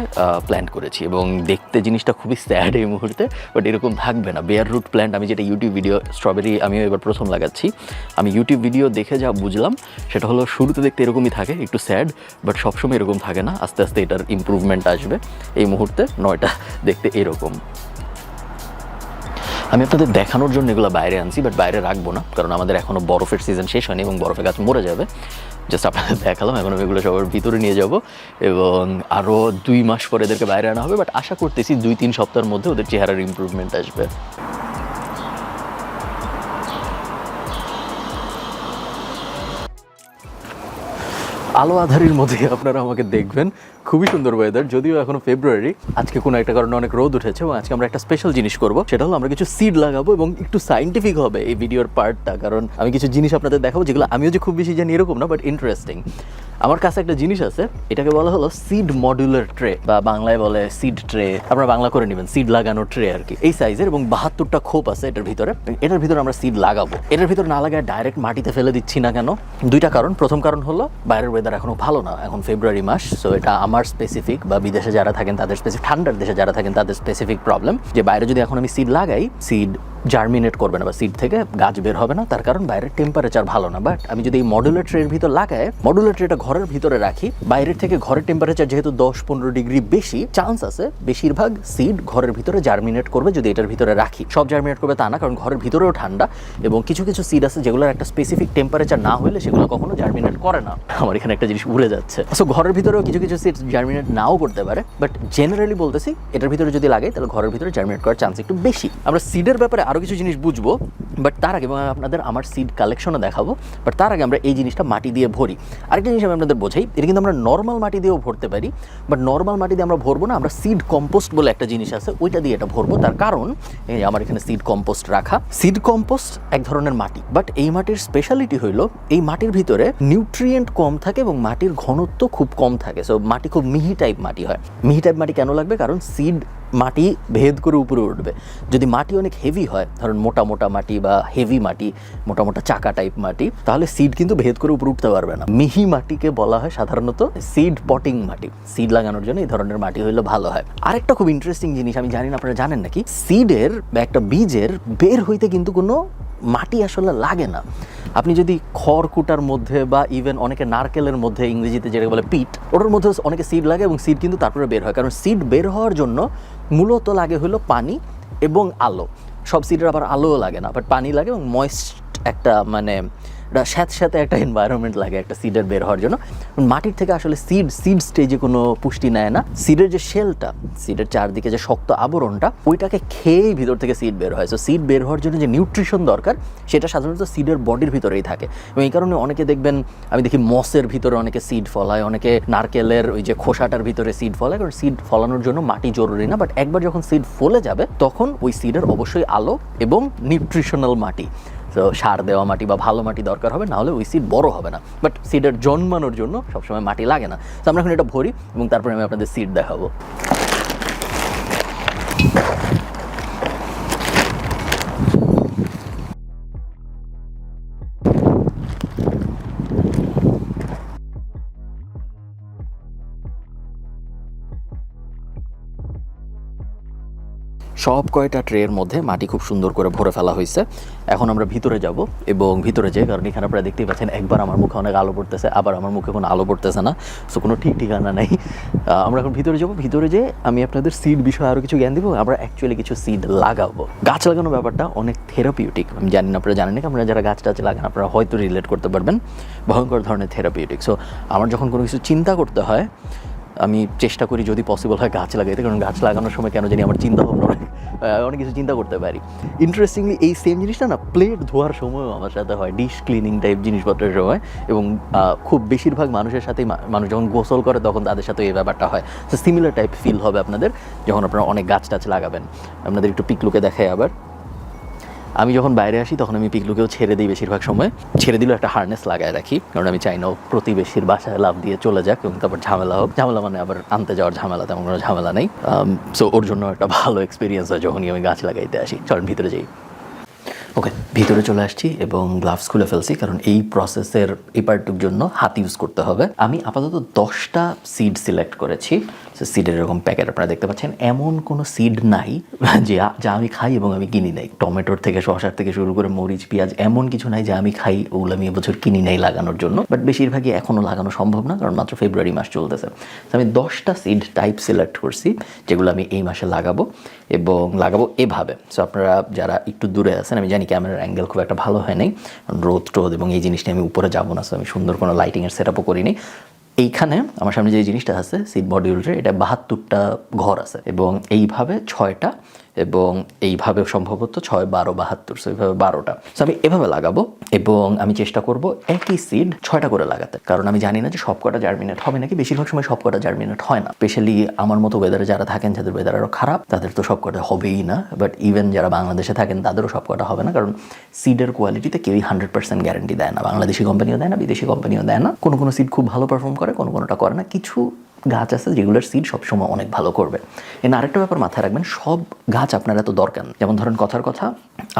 প্ল্যান্ট করেছি। এবং দেখতে জিনিসটা খুবই স্যাড এই মুহূর্তে, বাট এরকম থাকবে না। বেয়ার রুট প্ল্যান্ট, আমি যেটা ইউটিউব ভিডিও, স্ট্রবেরি আমিও এবার প্রথম লাগাচ্ছি, আমি ইউটিউব ভিডিও দেখে যা বুঝলাম সেটা হলো শুরুতে দেখতে এরকমই থাকে, একটু স্যাড, বাট সবসময় এরকম থাকে না। আস্তে আস্তে এটার ইমপ্রুভমেন্ট আসবে। এই মুহূর্তে 9টা দেখতে এরকম। আমি আপনাদের দেখানোর জন্য এগুলো বাইরে আনছি, বাট বাইরে রাখবো না, কারণ আমাদের এখনও বরফের সিজন শেষ হয়নি এবং বরফে গাছ মরে যাবে। জাস্ট আপনাদের দেখালাম। এখন আমি এগুলো সবার ভিতরে নিয়ে যাব এবং আরও 2 মাস পরে এদেরকে বাইরে আনা হবে। বাট আশা করতেছি 2-3 সপ্তাহের মধ্যে ওদের চেহারার ইমপ্রুভমেন্ট আসবে। আলো আধারির মধ্যে আপনারা আমাকে দেখবেন। খুবই সুন্দর ওয়েদার, যদিও এখনো ফেব্রুয়ারি। আজকে কোনো একটা কারণে অনেক রোদ উঠেছে এবং আজকে আমরা একটা স্পেশাল জিনিস করব, সেটা হলো আমরা কিছু সিড লাগাবো এবং একটু সাইন্টিফিক হবে এই ভিডিওর পার্টটা, কারণ আমি কিছু জিনিস আপনাদের দেখাবো যেগুলো আমিও যে খুব বেশি জানি এরকম না, বাট ইন্টারেস্টিং। আমার কাছে একটা জিনিস আছে, এটাকে বলা হলো সিড মডুলার ট্রে, বা বাংলায় বলে সিড ট্রে। আপনারা বাংলা করে নেবেন, সিড লাগানোর ট্রে আর কি। এই সাইজের এবং 72টা খোপ আছে এটার ভিতরে। এটার ভিতরে আমরা সিড লাগাবো। এটার ভিতরে না লাগায় ডাইরেক্ট মাটিতে ফেলে দিচ্ছি না কেন? 2টা কারণ। প্রথম কারণ হলো বাইরের ওয়েদার এখনো ভালো না, এখন ফেব্রুয়ারি মাস। সো এটা আমার স্পেসিফিক, বা বিদেশে যারা থাকেন তাদের স্পেসিফিক, ঠান্ডার দেশে যারা থাকেন তাদের স্পেসিফিক প্রবলেম, যে বাইরে যদি এখন আমি সিড লাগাই, সিড জার্মিনেট করবে না বা সিড থেকে গাছ বের হবে না, তার কারণ বাইরের টেম্পারেচার ভালো না। বাট আমি যদি এই মডুলার ট্রের ভিতর লাগাই, মডুলার ট্রেটা ঘরের ভিতরে রাখি, বাইরের থেকে ঘরের টেম্পারেচার যেহেতু 10-15 ডিগ্রি বেশি, চান্স আছে বেশিরভাগ সিড ঘরের ভিতরে জার্মিনেট করবে যদি এটার ভিতরে রাখি। সব জার্মিনেট করবে তা না, কারণ ঘরের ভিতরেও ঠান্ডা এবং কিছু কিছু সিড আছে যেগুলোর একটা স্পেসিফিক টেম্পারেচার না হলে সেগুলো কখনো জার্মিনেট করে না। আমার এখানে একটা জিনিস উড়ে যাচ্ছে। সো ঘরের ভিতরেও কিছু কিছু সিড জার্মিনেট নাও করতে পারে, বাট জেনারেলি বলতেছি এটার ভিতরে যদি লাগাই তাহলে ঘরের ভিতরে জার্মিনেট করার চান্স একটু বেশি। আমরা সিডের ব্যাপারে আরও কিছু জিনিস বুঝবো, বাট তার আগে আপনাদের আমার সিড কালেকশনও দেখাবো। বাট তার আগে আমরা এই জিনিসটা মাটি দিয়ে ভরি। আরেকটা জিনিস আমি আপনাদের বোঝাই, এটা কিন্তু আমরা নর্মাল মাটি দিয়েও ভরতে পারি, বাট নর্মাল মাটি দিয়ে আমরা ভরবো না, আমরা সিড কম্পোস্ট বলে একটা জিনিস আছে, ওইটা দিয়ে এটা ভরবো। তার কারণ এই আমার এখানে সিড কম্পোস্ট রাখা। সিড কম্পোস্ট এক ধরনের মাটি, বাট এই মাটির স্পেশালিটি হইলো এই মাটির ভিতরে নিউট্রিয়েন্ট কম থাকে এবং মাটির ঘনত্ব খুব কম থাকে। সো মাটি খুব মিহি টাইপ মাটি হয়। মিহি টাইপ মাটি কেন লাগবে? কারণ সিড মাটি ভেদ করে উপরে উঠবে। যদি মাটি অনেক হেভি হয়, ধরুন মোটা মোটা মাটি বা হেভি মাটি, মোটা মোটা চাকা টাইপ মাটি, তাহলে সিড কিন্তু ভেদ করে উপরে উঠতে পারবে না। মিহি মাটিকে বলা হয় সাধারণত সিড পটিং মাটি। সিড লাগানোর জন্য এই ধরনের মাটি হইলে ভালো হয়। আরেকটা খুব ইন্টারেস্টিং জিনিস, আমি জানি না আপনারা জানেন নাকি, সিডের বা একটা বীজের বের হইতে কিন্তু কোনো মাটি আসলে লাগে না। আপনি যদি খড়কুটার মধ্যে বা ইভেন অনেকে নারকেলের মধ্যে, ইংরেজিতে যেটা বলে পিট, ওটার মধ্যে অনেকে সিড লাগে এবং সিড কিন্তু তারপরে বের হয়। কারণ সিড বের হওয়ার জন্য মূলত লাগে হলো পানি এবং আলো। সব সিডের আবার আলোও লাগে না, বাট পানি লাগে এবং ময়েস্ট একটা মানে এটা স্যাঁতস্যাঁতে একটা এনভায়রনমেন্ট লাগে একটা সিডের বের হওয়ার জন্য। মাটির থেকে আসলে সিড স্টেজে কোনো পুষ্টি নেয় না। সিডের যে শেলটা, সিডের চারদিকে যে শক্ত আবরণটা, ওইটাকে খেয়েই ভিতর থেকে সিড বের হয়। সো সিড বের হওয়ার জন্য যে নিউট্রিশন দরকার সেটা সাধারণত সিডের বডির ভিতরেই থাকে। এবং এই কারণে অনেকে দেখবেন, আমি দেখি মসের ভিতরে অনেকে সিড ফলায়, অনেকে নারকেলের ওই যে খোসাটার ভিতরে সিড ফলায়, কারণ সিড ফলানোর জন্য মাটি জরুরি না। বাট একবার যখন সিড ফলে যাবে তখন ওই সিডের অবশ্যই আলো এবং নিউট্রিশনাল মাটি, তো সার দেওয়া মাটি বা ভালো মাটি দরকার হবে, না হলে ওই সিড বড় হবে না। বাট সিডের জন্মানোর জন্য সবসময় মাটি লাগে না। তো আমরা এখন এটা ভরি এবং তারপরে আমি আপনাদের সিড দেখাবো। সব কয়টা ট্রের মধ্যে মাটি খুব সুন্দর করে ভরে ফেলা হয়েছে। এখন আমরা ভিতরে যাব এবং ভিতরে যাই, কারণ এখানে আপনারা দেখতেই পাচ্ছেন একবার আমার মুখে অনেক আলো পড়তেছে, আবার আমার মুখে কোনো আলো পড়তেছে না। সো কোনো ঠিক ঠিকানা নেই। আমরা এখন ভিতরে যাব। ভিতরে যেয়ে আমি আপনাদের সিড বিষয়ে আরও কিছু জ্ঞান দিব। আমরা অ্যাকচুয়ালি কিছু সিড লাগাবো। গাছ লাগানোর ব্যাপারটা অনেক থেরাপিউটিক। আমি জানি না আপনারা জানেন না, আপনারা যারা গাছ টাছ লাগান আপনারা হয়তো রিলেট করতে পারবেন। ভয়ঙ্কর ধরনের থেরাপিউটিক। সো আমার যখন কোনো কিছু চিন্তা করতে হয় আমি চেষ্টা করি যদি পসিবল হয় গাছ লাগাইতে, কারণ গাছ লাগানোর সময় কেন জানি আমার চিন্তা ভাবনা অনেক কিছু চিন্তা করতে পারি। ইন্টারেস্টিংলি এই সেম জিনিসটা না প্লেট ধোয়ার সময়ও আমার সাথে হয়, ডিশ ক্লিনিং টাইপ জিনিসপত্রের সময়। এবং খুব বেশিরভাগ মানুষের সাথেই, মানুষ যখন গোসল করে তখন তাদের সাথে এই ব্যাপারটা হয়। তো সিমিলার টাইপ ফিল হবে আপনাদের যখন আপনারা অনেক গাছ টাছ লাগাবেন। আপনাদের একটু পিকলুকে দেখাই আবার। আমি যখন বাইরে আসি তখন আমি পিকলুকেও ছেড়ে দিই বেশিরভাগ সময়। ছেড়ে দিলেও একটা হার্নেস লাগায় রাখি, কারণ আমি চাই না প্রতিবেশীর বাসায় লাভ দিয়ে চলে যাক এবং তারপর ঝামেলা হোক। ঝামেলা মানে আবার আনতে যাওয়ার ঝামেলা, তেমন কোনো ঝামেলা নেই। সো ওর জন্য একটা ভালো এক্সপিরিয়েন্স হয় যখনই আমি গাছ লাগাইতে আসি। চলেন ভিতরে যাই। ওকে, ভিতরে চলে আসছি এবং গ্লাভস খুলে ফেলছি, কারণ এই প্রসেসের এই পার্টটুর জন্য হাত ইউজ করতে হবে। আমি আপাতত 10টা সিড সিলেক্ট করেছি। সিডের এরকম প্যাকেট আপনারা দেখতে পাচ্ছেন। এমন কোনো সিড নাই যা আমি খাই এবং আমি কিনি নাই। টমেটোর থেকে শসার থেকে শুরু করে মরিচ পেঁয়াজ এমন কিছু নাই যা আমি খাই, ওগুলো আমি এবছর কিনি নাই লাগানোর জন্য। বাট বেশিরভাগই এখনও লাগানো সম্ভব না, কারণ মাত্র ফেব্রুয়ারি মাস চলতেছে। আমি 10টা সিড টাইপ সিলেক্ট করছি যেগুলো আমি এই মাসে লাগাবো এবং লাগাবো এভাবে। সো আপনারা যারা একটু দূরে আছেন, আমি জানি ক্যামেরার অ্যাঙ্গেল খুব একটা ভালো হয় নাই, রোদ টোদ এবং এই জিনিসটা আমি উপরে যাবো না। সো আমি সুন্দর কোনো লাইটিংয়ের সেট আপও করিনি। এইখানে আমার সামনে যে জিনিসটা আছে সিড মডিউলটা, এটা 72টা ঘর আছে এবং এইভাবে 6টা এবং এইভাবে সম্ভবত 6, 12, 72, সো এইভাবে 12টা। সো আমি এভাবে লাগাবো এবং আমি চেষ্টা করব একই সিড 6টা করে লাগাতে, কারণ আমি জানি না যে সব কটা জার্মিনেট হবে নাকি। বেশিরভাগ সময় সব কটা জার্মিনেট হয় না, স্পেশালি আমার মতো ওয়েদারে যারা থাকেন, যাদের ওয়েদার আরও খারাপ, তাদের তো সব কটা হবেই না। বাট ইভেন যারা বাংলাদেশে থাকেন তাদেরও সব কটা হবে না, কারণ সিডের কোয়ালিটিতে কেউই 100% গ্যারান্টি দেয় না। বাংলাদেশি কোম্পানিও দেয় না, বিদেশি কোম্পানিও দেয় না। কোনো কোনো সিড খুব ভালো পারফর্ম করে, কোনোটা করে না। কিছু গাছ আছে যেগুলোর সিড সবসময় অনেক ভালো করবে। আরেকটা ব্যাপার মাথায় রাখবেন, সব গাছ আপনার এত দরকার নেই। যেমন ধরেন কথার কথা,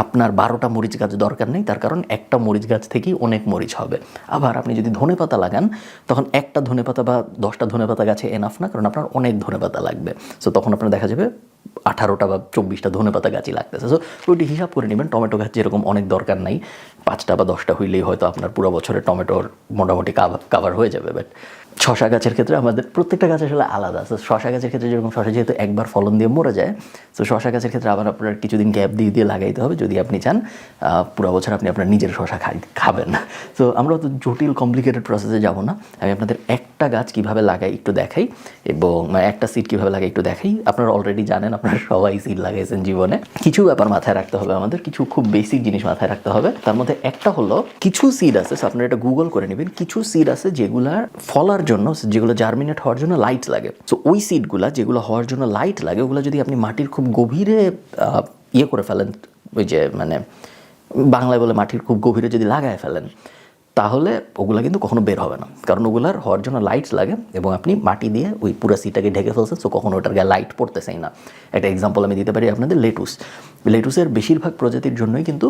আপনার 12টা মরিচ গাছ দরকার নেই, তার কারণ একটা মরিচ গাছ থেকেই অনেক মরিচ হবে। আবার আপনি যদি ধনেপাতা লাগান তখন একটা ধনেপাতা বা 10টা ধনেপাতা গাছে এনাফ না, কারণ আপনার অনেক ধনেপাতা লাগবে। সো তখন আপনার দেখা যাবে 18টা বা 24টা ধনেপাতা গাছই লাগতেছে। সো ওইটি হিসাব করে নেবেন। টমেটো গাছ যেরকম অনেক দরকার নাই, 5টা বা 10টা হইলেই হয়তো আপনার পুরো বছরের টমেটোর মোটামুটি কাভার হয়ে যাবে। বাট শশা গাছের ক্ষেত্রে আমাদের প্রত্যেকটা গাছ আসলে আলাদা। সো শশা গাছের ক্ষেত্রে যেরকম শশা যেহেতু একবার ফলন দিয়ে মরে যায়, তো শশা গাছের ক্ষেত্রে আবার আপনার কিছুদিন গ্যাপ দিয়ে লাগাইতে হবে যদি আপনি চান পুরো বছর আপনি আপনার নিজের শশা খাবেন। তো আমরা তো জটিল কমপ্লিকেটেড প্রসেসে যাব না। আমি আপনাদের একটা গাছ কীভাবে লাগাই একটু দেখাই এবং একটা সিড কীভাবে লাগাই একটু দেখাই। আপনারা অলরেডি জানেন, আপনারা সবাই সিড লাগাইছেন জীবনে। কিছু ব্যাপার মাথায় রাখতে হবে আমাদের, কিছু খুব বেসিক জিনিস মাথায় রাখতে হবে। তার মধ্যে একটা হলো, কিছু সিড আছে, আপনারা এটা গুগল করে নেবেন, কিছু সিড আছে যেগুলার ফলার জন্য, যেগুলো জার্মিনেট হওয়ার জন্য লাইট লাগে। সো ওই সিডগুলা যেগুলো হওয়ার জন্য লাইট লাগে, ওগুলো যদি আপনি মাটির খুব গভীরে করে ফেলেন, ওই যে মানে বাংলায় বলে মাটির খুব গভীরে যদি লাগায় ফেলেন, তাহলে ওগুলা কিন্তু কখনো বের হবে না, কারণ ওগুলার হওয়ার জন্য লাইট লাগে এবং আপনি মাটি দিয়ে ওই পুরো সিডটাকে ঢেকে ফেলছেন। সো কখনো ওটার গায়ে লাইট পড়তেছেই না। একটা এক্সাম্পল আমি দিতে পারি আপনাদের, লেটুসের বেশিরভাগ প্রজাতির জন্যই কিন্তু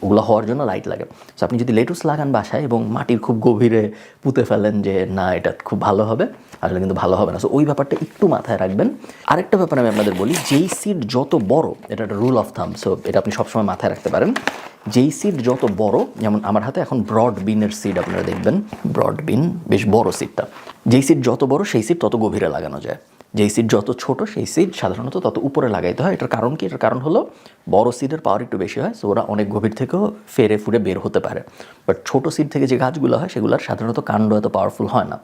ওগুলো হওয়ার জন্য লাইট লাগে। সো আপনি যদি লেটুস লাগান বাসায় এবং মাটির খুব গভীরে পুঁতে ফেলেন যে না এটা খুব ভালো হবে, আসলে কিন্তু ভালো হবে না। সো ওই ব্যাপারটা একটু মাথায় রাখবেন। আরেকটা ব্যাপার আমি আপনাদের বলি, যেই সিড যত বড়, এটা একটা রুল অফ থাম, সো এটা আপনি সবসময় মাথায় রাখতে পারেন, যেই সিড যত বড়, যেমন আমার হাতে এখন ব্রড বিনের সিড আপনারা দেখবেন, ব্রড বিন বেশ বড় সিডটা, যেই সিড যত বড় সেই সিড তত গভীরে লাগানো যায়। যেই সিড যত ছোট সেই সিড সাধারণত তত উপরে লাগাইতে হয়। এটার কারণ কি? এটার কারণ হলো বড় সিডের পাওয়ার একটু বেশি হয়, সো ওরা অনেক গভীর থেকেও ফেরে ফুরে বের হতে পারে। বাট ছোট সিড থেকে যে গাছগুলো হয় সেগুলোর সাধারণত কাণ্ড এত পাওয়ারফুল হয় না,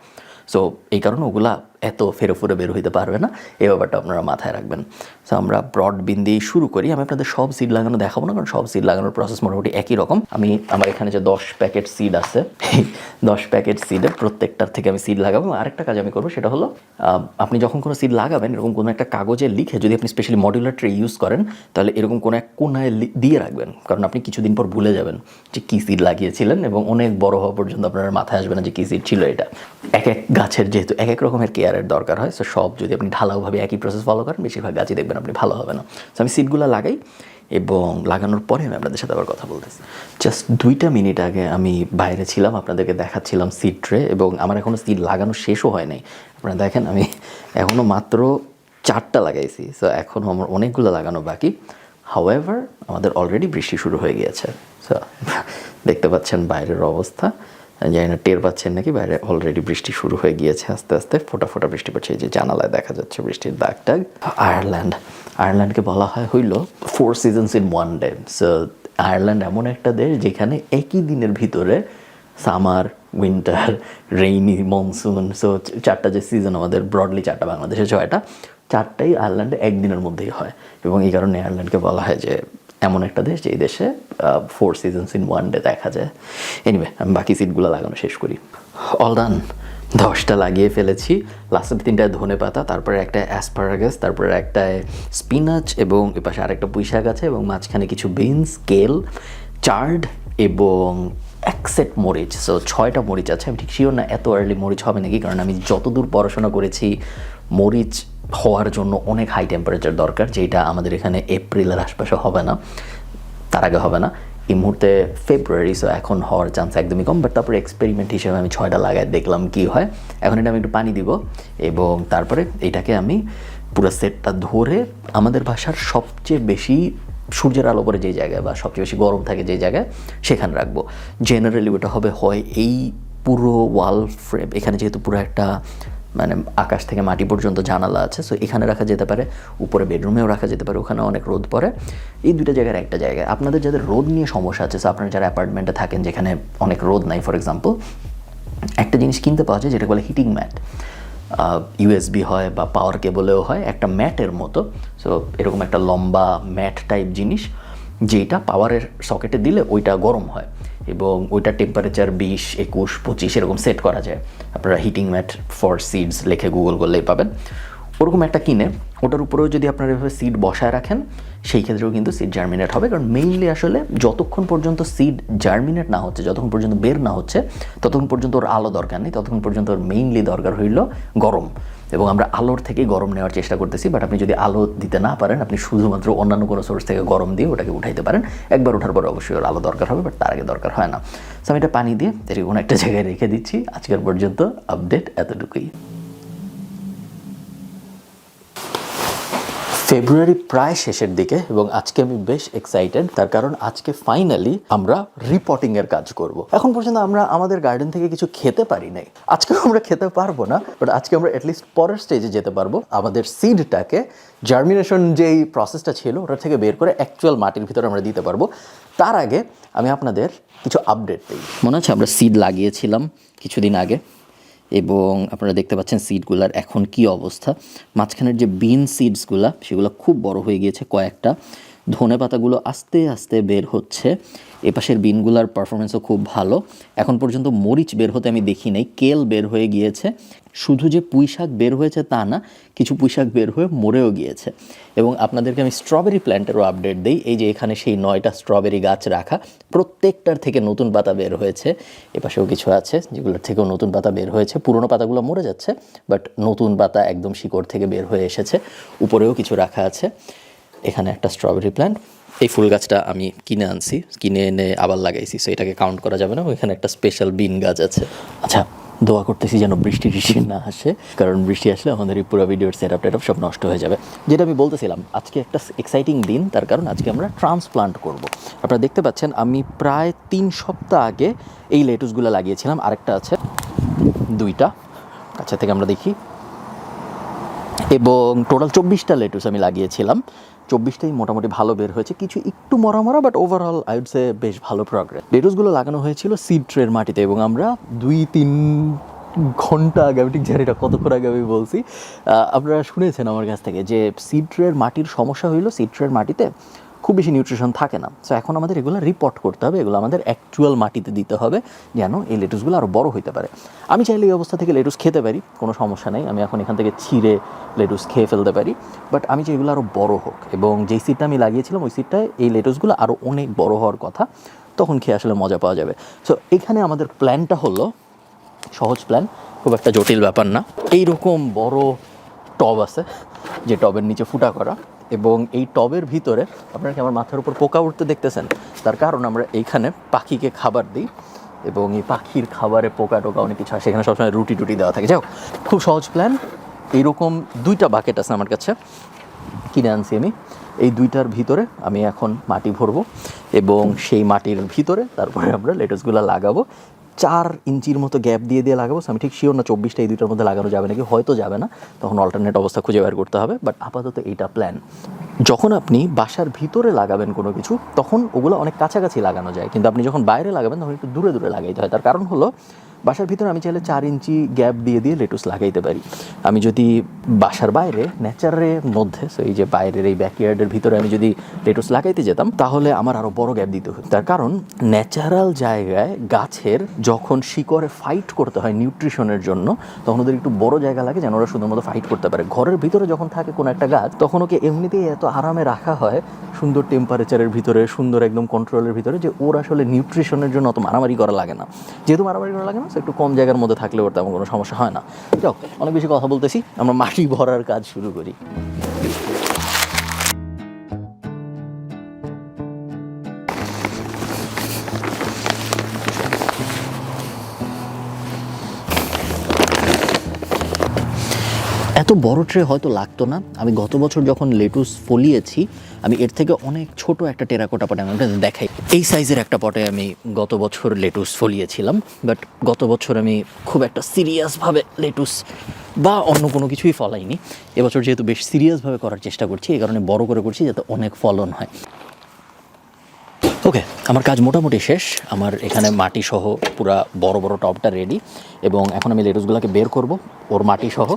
সো এই কারণে ওগুলা এত ফেরে ফুরে বের হইতে পারবে না। এই ব্যাপারটা আপনারা মাথায় রাখবেন। সো আমরা ব্রড বিন দিয়েই শুরু করি। আমি আপনাদের সব সিড লাগানো দেখাবো না, কারণ সব সিড লাগানোর প্রসেস মোটামুটি একই রকম। আমার এখানে যে 10 প্যাকেট সিড আছে, 10 প্যাকেট সিডের প্রত্যেকটার থেকে আমি সিড লাগাবো। আরেকটা কাজ আমি করবো, সেটা হলো আপনি যখন কোনো সিড লাগাবেন এরকম কোনো একটা কাগজে লিখে, যদি আপনি স্পেশালি মডিউলার ট্রে ইউজ করেন, তাহলে এরকম কোনো এক কোনায় দিয়ে রাখবেন, কারণ আপনি কিছুদিন পর ভুলে যাবেন যে কী সিড লাগিয়েছিলেন, এবং অনেক বড় হওয়া পর্যন্ত আপনার মাথায় আসবে না যে কী সিড ছিল এটা। এক এক গাছের যেহেতু এক এক রকমের কেয়ারের দরকার হয়, সো সব যদি আপনি ঢালাওভাবে একই প্রসেস ফলো করেন, বেশিরভাগ গাছই দেখবেন আপনি ভালো হবে না। সো আমি সিডগুলো লাগাই, এবং লাগানোর পরে আমি আপনাদের সাথে আবার কথা বলতেছি। জাস্ট 2 মিনিট আগে আমি বাইরে ছিলাম, আপনাদেরকে দেখাচ্ছিলাম সিড ট্রে, এবং আমার এখনও সিড লাগানো শেষও হয় নাই। আপনারা দেখেন আমি এখনও মাত্র 4টা লাগাইছি, সো এখনও আমার অনেকগুলো লাগানো বাকি। হাউএভার আমাদের অলরেডি বৃষ্টি শুরু হয়ে গিয়েছে। সো দেখতে পাচ্ছেন বাইরের অবস্থা, জানি না টের পাচ্ছেন নাকি, বাইরে অলরেডি বৃষ্টি শুরু হয়ে গিয়েছে। আস্তে আস্তে ফোটা ফোটা বৃষ্টি পড়ছে, এই যে জানালায় দেখা যাচ্ছে বৃষ্টির দাগ টাগ। আয়ারল্যান্ডকে বলা হইল 4 seasons in 1 day। So Ireland এমন একটা দেশ যেখানে একই দিনের ভিতরে summer, winter, rainy, monsoon, so 4টা যে সিজন আমাদের ব্রডলি 4টা, বাংলাদেশে 6টা, 4টাই আয়ারল্যান্ডে একদিনের মধ্যেই হয়। এবং এই কারণে আয়ারল্যান্ডকে বলা হয় যে এমন একটা দেশ যে এই দেশে 4 seasons in 1 day দেখা যায়। এনিওয়ে, আমি বাকি সিটগুলো লাগানো শেষ করি। অল ডান, 10টা লাগিয়ে ফেলেছি। লাস্টের 3টায় ধনে পাতা, তারপরে একটা অ্যাসপারাগাস, তারপরে একটা স্পিনাচ, এবং এ পাশে আরেকটা পুঁই শাক আছে, এবং মাঝখানে কিছু বিনস, কেল, চার্ড, এবং 1 সেট মরিচ। সো 6টা মরিচ আছে। আমি ঠিক শিওর না এত আর্লি মরিচ হবে নাকি, কারণ আমি যতদূর পড়াশোনা করেছি মরিচ হওয়ার জন্য অনেক হাই টেম্পারেচার দরকার, যেটা আমাদের এখানে এপ্রিলের আশপাশে হবে না, তার আগে হবে না। এই মুহূর্তে ফেব্রুয়ারি, সো এখন হওয়ার চান্স একদমই কম। বাট তারপরে এক্সপেরিমেন্ট হিসেবে আমি 6টা লাগাই দেখলাম কি হয়। এখন এটা আমি একটু পানি দিব, এবং তারপরে এটাকে আমি পুরো সেটটা ধরে আমাদের বাসার সবচেয়ে বেশি সূর্যের আলো পড়ে যে জায়গায়, বা সবচেয়ে বেশি গরম থাকে যে জায়গায়, সেখানে রাখবো। জেনারেলি ওটা হবে হয় এই পুরো ওয়াল ফ্রেম, এখানে যেহেতু পুরো একটা মানে আকাশ থেকে মাটি পর্যন্ত জানালা আছে, সো এখানে রাখা যেতে পারে, উপরে বেডরুমেও রাখা যেতে পারে, ওখানে অনেক রোদ পড়ে। এই 2টা জায়গার একটা জায়গায়। আপনাদের যাদের রোদ নিয়ে সমস্যা আছে, সো আপনারা যারা অ্যাপার্টমেন্টে থাকেন যেখানে অনেক রোদ নাই, ফর এক্সাম্পল, একটা জিনিস কিনতে পাওয়া যায় যেটা বলে হিটিং ম্যাট। ইউএসবি হয় বা পাওয়ার কেবলেও হয়, একটা ম্যাটের মতো। সো এরকম একটা লম্বা ম্যাট টাইপ জিনিস, যেটা পাওয়ারের সকেটে দিলে ওইটা গরম হয়, এবং ওইটার টেম্পারেচার 20, 21, 25 এরকম সেট করা যায়। আপনারা হিটিং ম্যাট ফর সিডস লিখে গুগল করলেই পাবেন। ওরকম একটা কিনে ওটার উপরেও যদি আপনারা এভাবে সিড বসায় রাখেন, সেই ক্ষেত্রেও কিন্তু সিড জার্মিনেট হবে। কারণ মেইনলি আসলে যতক্ষণ পর্যন্ত সিড জার্মিনেট না হচ্ছে, যতক্ষণ পর্যন্ত বের না হচ্ছে, ততক্ষণ পর্যন্ত ওর আলো দরকার নেই, ততক্ষণ পর্যন্ত ওর মেইনলি দরকার হইল গরম। এবং আমরা আলোর থেকে গরম নেওয়ার চেষ্টা করতেছি, বাট আপনি যদি আলো দিতে না পারেন, আপনি শুধুমাত্র অন্যান্য কোনো সোর্স থেকে গরম দিয়ে ওটাকে উঠাইতে পারেন। একবার ওঠার পরে অবশ্যই ওর আলো দরকার হবে, বাট তার আগে দরকার হয় না। সো আমি এটা পানি দিয়ে এরকম একটা জায়গায় রেখে দিচ্ছি। আজকের পর্যন্ত আপডেট এতটুকুই। ফেব্রুয়ারি প্রায় শেষের দিকে, এবং আজকে আমি বেশ এক্সাইটেড, তার কারণ আজকে ফাইনালি আমরা রিপোর্টিংয়ের কাজ করব। এখন পর্যন্ত আমরা আমাদের গার্ডেন থেকে কিছু খেতে পারি নাই, আজকে আমরা খেতে পারবো না, বাট আজকে আমরা অ্যাটলিস্ট পরের স্টেজে যেতে পারবো। আমাদের সিডটাকে জার্মিনেশন যেই প্রসেসটা ছিল ওটার থেকে বের করে অ্যাকচুয়াল মাটির ভিতরে আমরা দিতে পারবো। তার আগে আমি আপনাদের কিছু আপডেট দিই। মনে আছে আমরা সিড লাগিয়েছিলাম কিছুদিন আগে, এবং আপনারা দেখতে পাচ্ছেন সিডগুলার এখন কি অবস্থা। মাঝখানের যে বিন সিডসগুলা সেগুলো খুব বড় হয়ে গিয়েছে কয়েকটা। ধনে পাতাগুলো আস্তে আস্তে বের হচ্ছে। এপাশের বিনগুলার পারফরমেন্সও খুব ভালো। এখন পর্যন্ত মরিচ বের হতে আমি দেখি নাই, কেল বের হয়ে গিয়েছে। শুধু যে পুঁই শাক বের হয়েছে তা না, কিছু পুঁই শাক বের হয়ে মরেও গিয়েছে। এবং আপনাদেরকে আমি স্ট্রবেরি প্ল্যান্টেরও আপডেট দিই। এই যে এখানে সেই 9টা স্ট্রবেরি গাছ রাখা, প্রত্যেকটার থেকে নতুন পাতা বের হয়েছে। এপাশেও কিছু আছে যেগুলোর থেকেও নতুন পাতা বের হয়েছে। পুরনো পাতাগুলো মরে যাচ্ছে, বাট নতুন পাতা একদম শিকড় থেকে বের হয়ে এসেছে। উপরেও কিছু রাখা আছে। এখানে একটা স্ট্রবেরি প্ল্যান্ট, এই ফুল গাছটা আমি কিনে আনছি, কিনে এনে আবার লাগাইছি, সো এটাকে কাউন্ট করা যাবে না। ওইখানে একটা স্পেশাল বিন গাছ আছে। আচ্ছা, দোয়া করতেছি যেন বৃষ্টি না আসে, কারণ বৃষ্টি আসলে আমাদের এই পুরো ভিডিওর সেটআপ টেটআপ সব নষ্ট হয়ে যাবে। যেটা আমি বলতেছিলাম, আজকে একটা এক্সাইটিং দিন, তার কারণ আজকে আমরা ট্রান্সপ্লান্ট করব। আপনারা দেখতে পাচ্ছেন আমি প্রায় 3 সপ্তাহ আগে এই লেটুসগুলো লাগিয়েছিলাম। আরেকটা আছে 2টা, কাছে থেকে আমরা দেখি। এবং টোটাল 24টা লেটুস আমি লাগিয়েছিলাম। 24টাই মোটামুটি ভালো বের হয়েছে, কিছু একটু মরা মরা, but overall I would say বেশ ভালো প্রগ্রেস। লেটুসগুলো লাগানো হয়েছিল সিড ট্রের মাটিতে, এবং আমরা 2-3 ঘন্টা আগে, আমি ঠিক জানি না কতক্ষণ আগে আমি বলছি, আপনারা শুনেছেন আমার কাছ থেকে যে সিড ট্রের মাটির সমস্যা হইলো, সিড ট্রের মাটিতে খুব বেশি নিউট্রিশন থাকে না। সো এখন আমাদের এগুলো রিপোর্ট করতে হবে, এগুলো আমাদের অ্যাকচুয়াল মাটিতে দিতে হবে যেন এই লেটুসগুলো আরও বড় হইতে পারে। আমি চাইলে এই অবস্থা থেকে লেটুস খেতে পারি, কোনো সমস্যা নেই, আমি এখন এখান থেকে ছিঁড়ে লেটুস খেয়ে ফেলতে পারি, বাট আমি চাই এগুলো আরও বড় হোক। এবং যেই সিডটা আমি লাগিয়েছিলাম ওই সিডটায় এই লেটুসগুলো আরও অনেক বড় হওয়ার কথা, তখন খেয়ে আসলে মজা পাওয়া যাবে। সো এখানে আমাদের প্ল্যানটা হলো সহজ প্ল্যান, খুব একটা জটিল ব্যাপার না। এইরকম বড় টব আছে, যে টবের নিচে ফুটা করা, এবং এই টবের ভিতরে আপনারা কি আমার মাথার উপর পোকা উঠতে দেখতেছেন? তার কারণ আমরা এইখানে পাখিকে খাবার দিই, এবং এই পাখির খাবারে পোকা টোকা অনেক কিছু হয়, সেখানে সবসময় রুটি টুটি দেওয়া থাকে। যাও, খুব সহজ প্ল্যান। এইরকম 2টা বাকেট আছে আমার কাছে, কিনে আনছি আমি। এই 2টার ভিতরে আমি এখন মাটি ভরবো, এবং সেই মাটির ভিতরে তারপরে আমরা লেটুসগুলো লাগাবো। 4 ইঞ্চির মতো গ্যাপ দিয়ে দিয়ে লাগাবো। আমি ঠিক শিওর না 24টা এই 2টার মধ্যে লাগানো যাবে নাকি, হয়তো যাবে না, তখন অল্টারনেট অবস্থা খুঁজে বের করতে হবে, বাট আপাতত এইটা প্ল্যান। যখন আপনি বাসার ভিতরে লাগাবেন কোনো কিছু, তখন ওগুলো অনেক কাছাকাছি লাগানো যায়, কিন্তু আপনি যখন বাইরে লাগাবেন তখন একটু দূরে দূরে লাগাইতে হয়। তার কারণ হলো বাসার ভিতরে আমি চাইলে 4 ইঞ্চি গ্যাপ দিয়ে দিয়ে লেটুস লাগাইতে পারি। আমি যদি বাসার বাইরে নেচারের মধ্যে, সো এই যে বাইরের এই ব্যাকইয়ার্ডের ভিতরে আমি যদি লেটুস লাগাইতে যেতাম, তাহলে আমার আরও বড় গ্যাপ দিতে হতো। তার কারণ ন্যাচারাল জায়গায় গাছের যখন শিকড়ে ফাইট করতে হয় নিউট্রিশনের জন্য, তখন ওদের একটু বড় জায়গা লাগে যেন ওরা সুন্দর মতো ফাইট করতে পারে। ঘরের ভিতরে যখন থাকে কোনো একটা গাছ, তখন ওকে এমনিতেই এত আরামে রাখা হয়, সুন্দর টেম্পারেচারের ভিতরে, সুন্দর একদম কন্ট্রোলের ভিতরে, যে ওর আসলে নিউট্রিশনের জন্য অত মারামারি করা লাগে না। যেহেতু মারামারি করা লাগে না, একটু কম জায়গার মধ্যে থাকলে ওর তেমন কোনো সমস্যা হয় না। যাক, অনেক বেশি কথা বলতেছি, আমরা মাটি ভরার কাজ শুরু করি। এত বড় ট্রে হয়তো লাগতো না। আমি গত বছর যখন লেটুস ফলিয়েছি, আমি এর থেকে অনেক ছোট একটা টেরাকোটা পটে, আমি দেখাই, এই সাইজের একটা পটে আমি গত বছর লেটুস ফলিয়েছিলাম। বাট গত বছর আমি খুব একটা সিরিয়াসভাবে লেটুস বা অন্য কোনো কিছুই ফলাইনি। এবছর যেহেতু বেশ সিরিয়াসভাবে করার চেষ্টা করছি, এই কারণে বড় করে করছি যাতে অনেক ফলন হয়। ওকে, আমার কাজ মোটামুটি শেষ। আমার এখানে মাটি সহ পুরা বড় বড় টবটা রেডি, এবং এখন আমি লেটুসগুলোকে বের করব ওর মাটি সহ,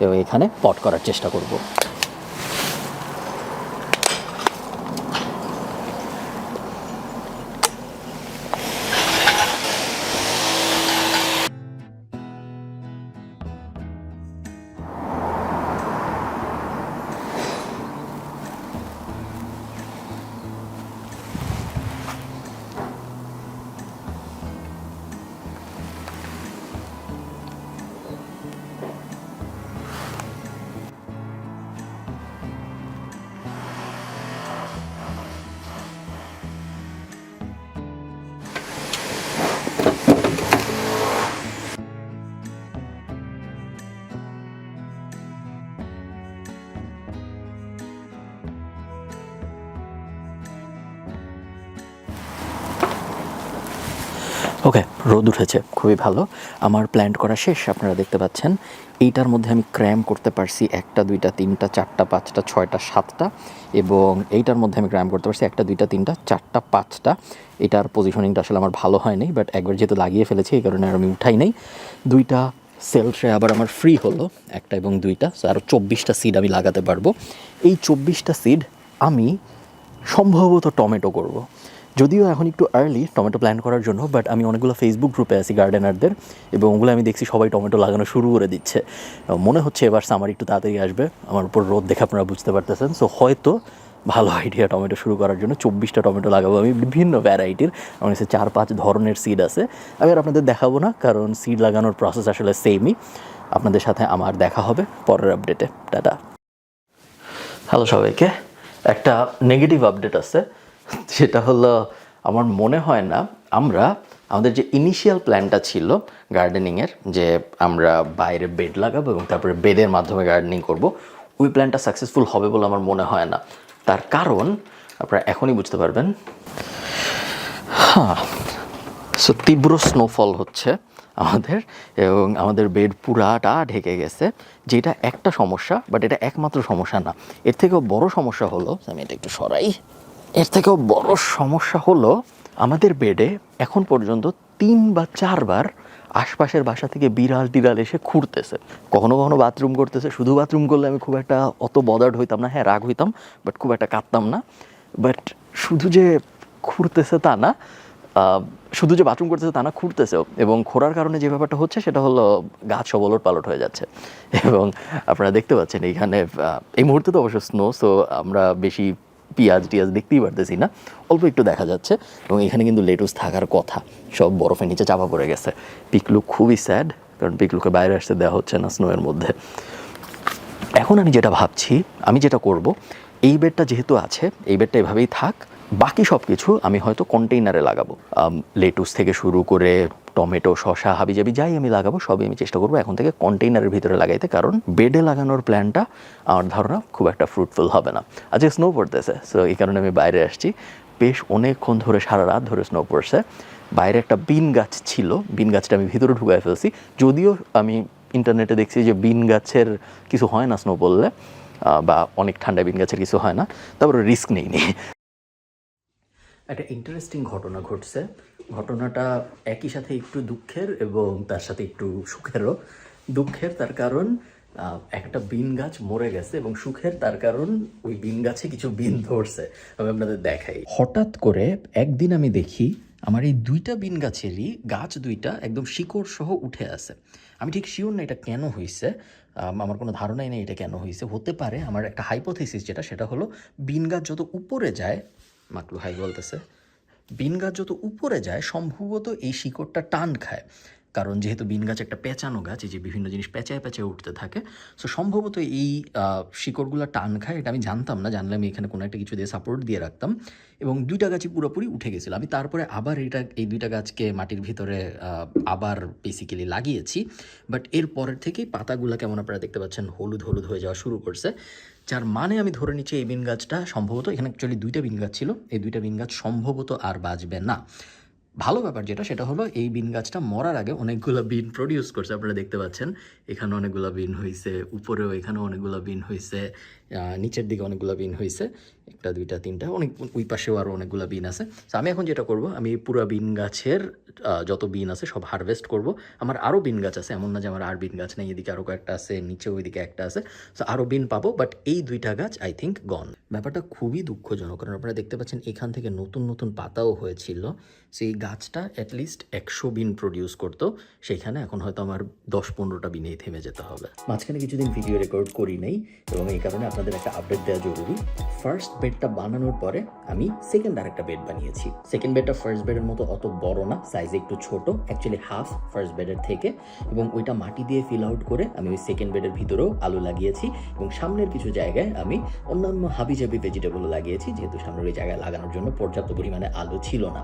এবং এখানে পট করার চেষ্টা করব। ওকে, রোদ উঠেছে, খুবই ভালো। আমার প্ল্যান্ট করা শেষ, আপনারা দেখতে পাচ্ছেন। এইটার মধ্যে আমি ক্র্যাম করতে পারছি 1, 2, 3, 4, 5, 6, 7টা, এবং এইটার মধ্যে আমি ক্র্যাম করতে পারছি 1, 2, 3, 4, 5টা। এটার পজিশনিংটা আসলে আমার ভালো হয়নি, বাট একবার যেহেতু লাগিয়ে ফেলেছি এই কারণে আর আমি উঠাই নাই। 2টা সেল ট্রে আবার আমার ফ্রি হলো, 1টা এবং 2টা, সো আরও 24টা সিড আমি লাগাতে পারবো। এই 24টা সিড আমি সম্ভবত টমেটো করব। যদিও এখন একটু আর্লি টমেটো প্ল্যান করার জন্য, বাট আমি অনেকগুলো ফেসবুক গ্রুপে আছি গার্ডেনারদের, এবং ওগুলো আমি দেখছি সবাই টমেটো লাগানো শুরু করে দিচ্ছে। মনে হচ্ছে এবার সামার একটু তাড়াতাড়ি আসবে, আমার উপর রোদ দেখে আপনারা বুঝতে পারতেছেন। সো হয়তো ভালো আইডিয়া টমেটো শুরু করার জন্য। 24টা টমেটো লাগাবো আমি, বিভিন্ন ভ্যারাইটির। আমার কাছে 4-5 ধরনের সিড আছে। আমি আর আপনাদের দেখাবো না, কারণ সিড লাগানোর প্রসেস আসলে সেমই। আপনাদের সাথে আমার দেখা হবে পরের আপডেটে। টাটা। হ্যালো সবাইকে, একটা নেগেটিভ আপডেট আছে, সেটা হলো আমার মনে হয় না আমরা আমাদের যে ইনিশিয়াল প্ল্যানটা ছিল গার্ডেনিংয়ের, যে আমরা বাইরে বেড লাগাবো এবং তারপরে বেডের মাধ্যমে গার্ডেনিং করব, ওই প্ল্যানটা সাকসেসফুল হবে বলে আমার মনে হয় না। তার কারণ আপনারা এখনই বুঝতে পারবেন। সো তীব্র স্নোফল হচ্ছে আমাদের, এবং আমাদের বেড পুরাটা ঢেকে গেছে, যেটা একটা সমস্যা, বাট এটা একমাত্র সমস্যা না। এর থেকেও বড় সমস্যা হলো, আমি এটা একটু সরাই, এর থেকেও বড় সমস্যা হলো আমাদের বেডে এখন পর্যন্ত 3 বা 4 বার আশপাশের বাসা থেকে বিড়াল টিড়াল এসে খুঁড়তেছে, কখনো কখনো বাথরুম করতেছে। শুধু বাথরুম করলে আমি খুব একটা অত বদার্ড হইতাম না, হ্যাঁ রাগ হইতাম, বাট খুব একটা কাঁদতাম না। বাট শুধু যে খুঁড়তেছে তা না, শুধু যে বাথরুম করতেছে তা না, খুঁড়তেছেও। এবং খোঁড়ার কারণে যে ব্যাপারটা হচ্ছে সেটা হলো গাছ সব ওলট পালট হয়ে যাচ্ছে। এবং আপনারা দেখতে পাচ্ছেন এইখানে এই মুহূর্তে তো অবশ্য স্নো, সো আমরা বেশি পেঁয়াজ টিয়াজ দেখতেই পারতেছি না, অল্প একটু দেখা যাচ্ছে। এবং এখানে কিন্তু লেটুস থাকার কথা, সব বরফের নিচে চাপা পড়ে গেছে। পিকলু খুবই স্যাড, কারণ পিকলুকে বাইরে আসতে দেওয়া হচ্ছে না স্নোয়ের মধ্যে। এখন আমি যেটা ভাবছি, আমি যেটা করব, এই বেডটা যেহেতু আছে, এই বেডটা এভাবেই থাক, বাকি সব কিছু আমি হয়তো কন্টেইনারে লাগাবো। লেটুস থেকে শুরু করে টমেটো, শসা, হাবিজাবি যাই আমি লাগাবো, সবই আমি চেষ্টা করবো এখন থেকে কন্টেইনারের ভিতরে লাগাইতে, কারণ বেডে লাগানোর প্ল্যানটা আমার ধারণা খুব একটা ফ্রুটফুল হবে না। আজকে স্নো পড়তেছে, সো এই কারণে আমি বাইরে আসছি। বেশ অনেকক্ষণ ধরে, সারা রাত ধরে স্নো পড়ছে। বাইরে একটা বিন গাছ ছিল, বিন গাছটা আমি ভিতরে ঢুকাই ফেলছি। যদিও আমি ইন্টারনেটে দেখছি যে বিন গাছের কিছু হয় না স্নো পড়লে, বা অনেক ঠান্ডায় বিন গাছের কিছু হয় না, তারপরে রিস্ক নেইনি। একটা ইন্টারেস্টিং ঘটনা ঘটছে। ঘটনাটা একই সাথে একটু দুঃখের এবং তার সাথে একটু সুখেরও। দুঃখের তার কারণ একটা বিন গাছ মরে গেছে, এবং সুখের তার কারণ ওই বিন গাছে কিছু বিন ধরছে। আমি আপনাদের দেখাই। হঠাৎ করে একদিন আমি দেখি আমার এই 2টা বিন গাছেরই গাছ 2টা একদম শিকড় সহ উঠে আছে। আমি ঠিক শিওর না এটা কেন হয়েছে, আমার কোনো ধারণাই নেই এটা কেন হয়েছে। হতে পারে, আমার একটা হাইপোথিসিস যেটা, সেটা হলো বিন গাছ যত উপরে যায়, মাকলু হাই বলতেছে, বিন গাছ যত উপরে যায় সম্ভবত এই শিকড়টা টান খায়। কারণ যেহেতু বিন গাছ একটা পেঁচানো গাছ, এই যে বিভিন্ন জিনিস পেঁচায় পেঁচায় উঠতে থাকে, সো সম্ভবত এই শিকড়গুলো টান খায়। এটা আমি জানতাম না, জানলে আমি এখানে কোনো একটা কিছু দিয়ে সাপোর্ট দিয়ে রাখতাম। এবং 2টা গাছই পুরোপুরি উঠে গেছিলো। আমি তারপরে আবার এই 2টা গাছকে মাটির ভিতরে আবার বেসিক্যালি লাগিয়েছি। বাট এর পরের থেকেই পাতাগুলো, কেমন আপনারা দেখতে পাচ্ছেন, হলুদ হলুদ হয়ে যাওয়া শুরু করছে। যার মানে আমি ধরে নিচ্ছি এই বিন গাছটা সম্ভবত, এখানে অ্যাকচুয়ালি 2টা বিন গাছ ছিল, এই 2টা বিন গাছ সম্ভবত আর বাঁচবে না। ভালো ব্যাপার যেটা, সেটা হলো এই বিন গাছটা মরার আগে অনেকগুলো বিন প্রডিউস করছে। আপনারা দেখতে পাচ্ছেন এখানে অনেকগুলো বিন হয়েছে, উপরেও এখানেও অনেকগুলো বিন হয়েছে, নিচের দিকে অনেকগুলো বিন হয়েছে, 1টা 2টা 3টা, অনেক ওই পাশেও আরও অনেকগুলো বিন আছে। তো আমি এখন যেটা করব, আমি পুরো বিন গাছের যত বিন আছে সব হারভেস্ট করব। আমার আরও বিন গাছ আছে, এমন না যে আমার আর বিন গাছ নেই, এদিকে আরও কয়েকটা আছে, নিচে ওইদিকে একটা আছে, সো আরও বিন পাবো। বাট এই 2টা গাছ আই থিঙ্ক গন। ব্যাপারটা খুবই দুঃখজনক, কারণ আপনারা দেখতে পাচ্ছেন এখান থেকে নতুন নতুন পাতাও হয়েছিল। সেই গাছটা অ্যাটলিস্ট 100 বিন প্রডিউস করতো, সেখানে এখন হয়তো আমার 10-15টা বিনেই থেমে যেতে হবে। মাঝখানে কিছুদিন ভিডিও রেকর্ড করি নাই, এবং এই কারণে আপনাদের একটা আপডেট দেওয়া জরুরি। ফার্স্ট বেডটা বানানোর পরে আমি সেকেন্ড আরেকটা বেড বানিয়েছি। সেকেন্ড বেডটা ফার্স্ট বেডের মতো অত বড় না, সাইজে একটু ছোট, অ্যাকচুয়ালি হাফ ফার্স্ট বেডের থেকে। এবং ওইটা মাটি দিয়ে ফিল আউট করে আমি ওই সেকেন্ড বেডের ভিতরেও আলু লাগিয়েছি, এবং সামনের কিছু জায়গায় আমি অন্যান্য হাবিজাবি ভেজিটেবল লাগিয়েছি, যেহেতু সামনের ওই জায়গায় লাগানোর জন্য পর্যাপ্ত পরিমাণে আলু ছিল না।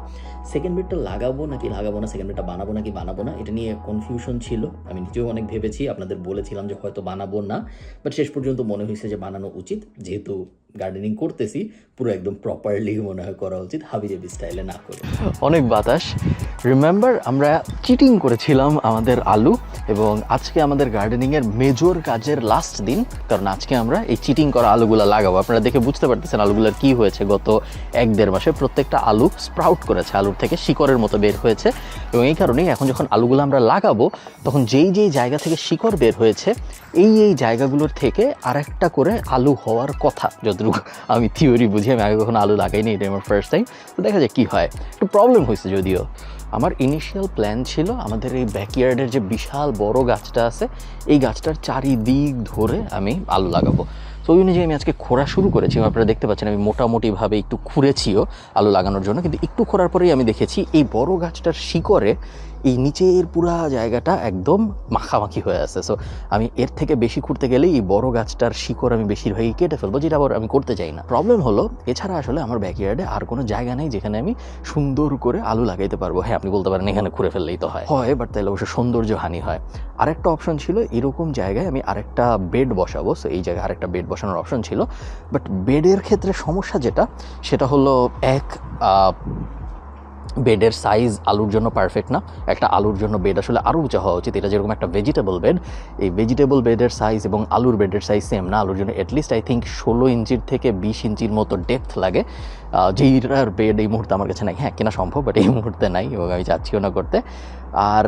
সেকেন্ড বেডটা লাগাবো নাকি লাগাবো না, সেকেন্ড বেডটা বানাবো নাকি বানাবো না, এটা নিয়ে কনফিউশন ছিল। আমি নিজেও অনেক ভেবেছি, আপনাদের বলেছিলাম যে হয়তো বানাবো না, বাট শেষ পর্যন্ত মনে হয়েছে যে বানানো উচিত। যেহেতু গার্ডেনিং করতেছি, পুরো একদম প্রপারলি মনে হয় করা উচিত, হাবিজাবি স্টাইলে না করে। অনেক বাতাস। রিমেম্বার আমরা চিটিং করেছিলাম আমাদের আলু, এবং আজকে আমাদের গার্ডেনিংয়ের মেজর কাজের লাস্ট দিন, কারণ আজকে আমরা এই চিটিং করা আলুগুলো লাগাবো। আপনারা দেখে বুঝতে পারতেছেন আলুগুলোর কি হয়েছে। গত 1-1.5 মাসে প্রত্যেকটা আলু স্প্রাউট করেছে, আলুর থেকে শিকড়ের মতো বের হয়েছে। এবং এই কারণেই এখন যখন আলুগুলো আমরা লাগাবো, তখন যেই যেই জায়গা থেকে শিকড় বের হয়েছে, এই জায়গাগুলোর থেকে আরেকটা করে আলু হওয়ার কথা, যতটুকু আমি থিওরি বুঝি। আমি আগে কখনো আলু লাগাইনি, এটা আমার ফার্স্ট টাইম। তো দেখা যায় কী হয়। একটু প্রবলেম হয়েছে যদিও। আমার ইনিশিয়াল প্ল্যান ছিল আমাদের এই ব্যাকইয়ার্ডের যে বিশাল বড় গাছটা আছে, এই গাছটার চারিদিক ধরে আমি আলু লাগাবো। তো ওই অনুযায়ী আমি আজকে খোঁড়া শুরু করেছি। আপনারা দেখতে পাচ্ছেন আমি মোটামুটিভাবে একটু খুঁড়েছিও আলু লাগানোর জন্য, কিন্তু একটু খোঁড়ার পরেই আমি দেখেছি এই বড় গাছটার শিকড়ে এই নিচের পুরা জায়গাটা একদম মাখামাখি হয়ে আছে। সো আমি এর থেকে বেশি খুঁড়তে গেলেই এই বড় গাছটার শিকড় আমি বেশিরভাগই কেটে ফেলবো, যেটা আবার আমি করতে চাই না। প্রবলেম হলো, এছাড়া আসলে আমার ব্যাকইয়ার্ডে আর কোনো জায়গা নেই যেখানে আমি সুন্দর করে আলু লাগাইতে পারবো। হ্যাঁ, আপনি বলতে পারেন এখানে খুঁড়ে ফেললেই তো হয়, বাট তাহলে অবশ্য সৌন্দর্য হানি হয়। আরেকটা অপশন ছিল, এরকম জায়গায় আমি আরেকটা বেড বসাবো। সো এই জায়গায় আরেকটা বেড বসানোর অপশন ছিল, বাট বেডের ক্ষেত্রে সমস্যা যেটা, সেটা হলো বেডের সাইজ আলুর জন্য পারফেক্ট না। একটা আলুর জন্য বেড আসলে আরও উঁচা হওয়া উচিত। এটা যেরকম একটা ভেজিটেবল বেড, এই ভেজিটেবল বেডের সাইজ এবং আলুর বেডের সাইজ সেম না। আলুর জন্য অ্যাটলিস্ট আই থিঙ্ক 16 ইঞ্চির থেকে 20 ইঞ্চির মতো ডেপথ লাগে, যেইটার বেড এই মুহূর্তে আমার কাছে নাই। হ্যাঁ, কেনা সম্ভব, বাট এই মুহূর্তে নাই এবং আমি চাচ্ছিও না করতে। আর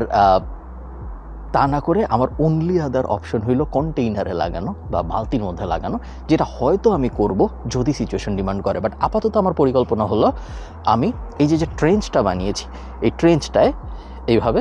তা না করে আমার অনলি আদার অপশন হইল কন্টেইনারে লাগানো বা বালতির মধ্যে লাগানো, যেটা হয়তো আমি করব যদি সিচুয়েশন ডিমান্ড করে। বাট আপাতত আমার পরিকল্পনা হলো আমি এই যে ট্রেঞ্চটা বানিয়েছি, এই ট্রেঞ্চটায় এইভাবে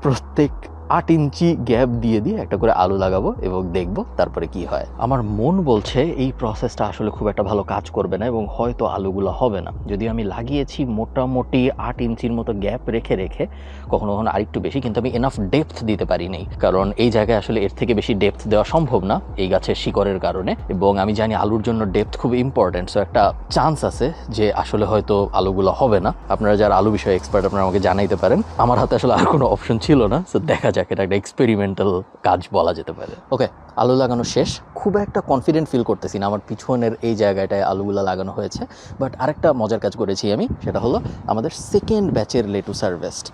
প্রত্যেক 8 ইঞ্চি গ্যাপ দিয়ে দিয়ে একটা করে আলু লাগাবো এবং দেখব তারপরে কি হয়। আমার মন বলছে এই প্রসেসটা আসলে খুব একটা ভালো কাজ করবে না এবং হয়তো আলুগুলো হবে না। যদি আমি লাগিয়েছি মোটামুটি 8 ইঞ্চির মতো গ্যাপ রেখে রেখে, কখনো কখনো আরেকটু বেশি, কিন্তু আমি এনাফ ডেপথ দিতে পারিনি, কারণ এই জায়গায় আসলে এর থেকে বেশি ডেপথ দেওয়া সম্ভব না এই গাছের শিকড়ের কারণে। এবং আমি জানি আলুর জন্য ডেপথ খুব ইম্পর্টেন্ট, সো একটা চান্স আছে যে আসলে হয়তো আলুগুলো হবে না। আপনারা যারা আলু বিষয়ে এক্সপার্ট, আপনারা আমাকে জানাইতে পারেন। আমার হাতে আসলে আর কোনো অপশন ছিল না, সো দেখা যাক, এটা একটা এক্সপেরিমেন্টাল কাজ বলা যেতে পারে। ওকে, আলু লাগানো শেষ। খুব একটা কনফিডেন্ট ফিল করতেছি না আমার পিছনের এই জায়গাটায় আলুগুলো লাগানো হয়েছে। বাট আরেকটা মজার কাজ করেছি আমি, সেটা হলো আমাদের সেকেন্ড ব্যাচের লেটুস হারভেস্ট,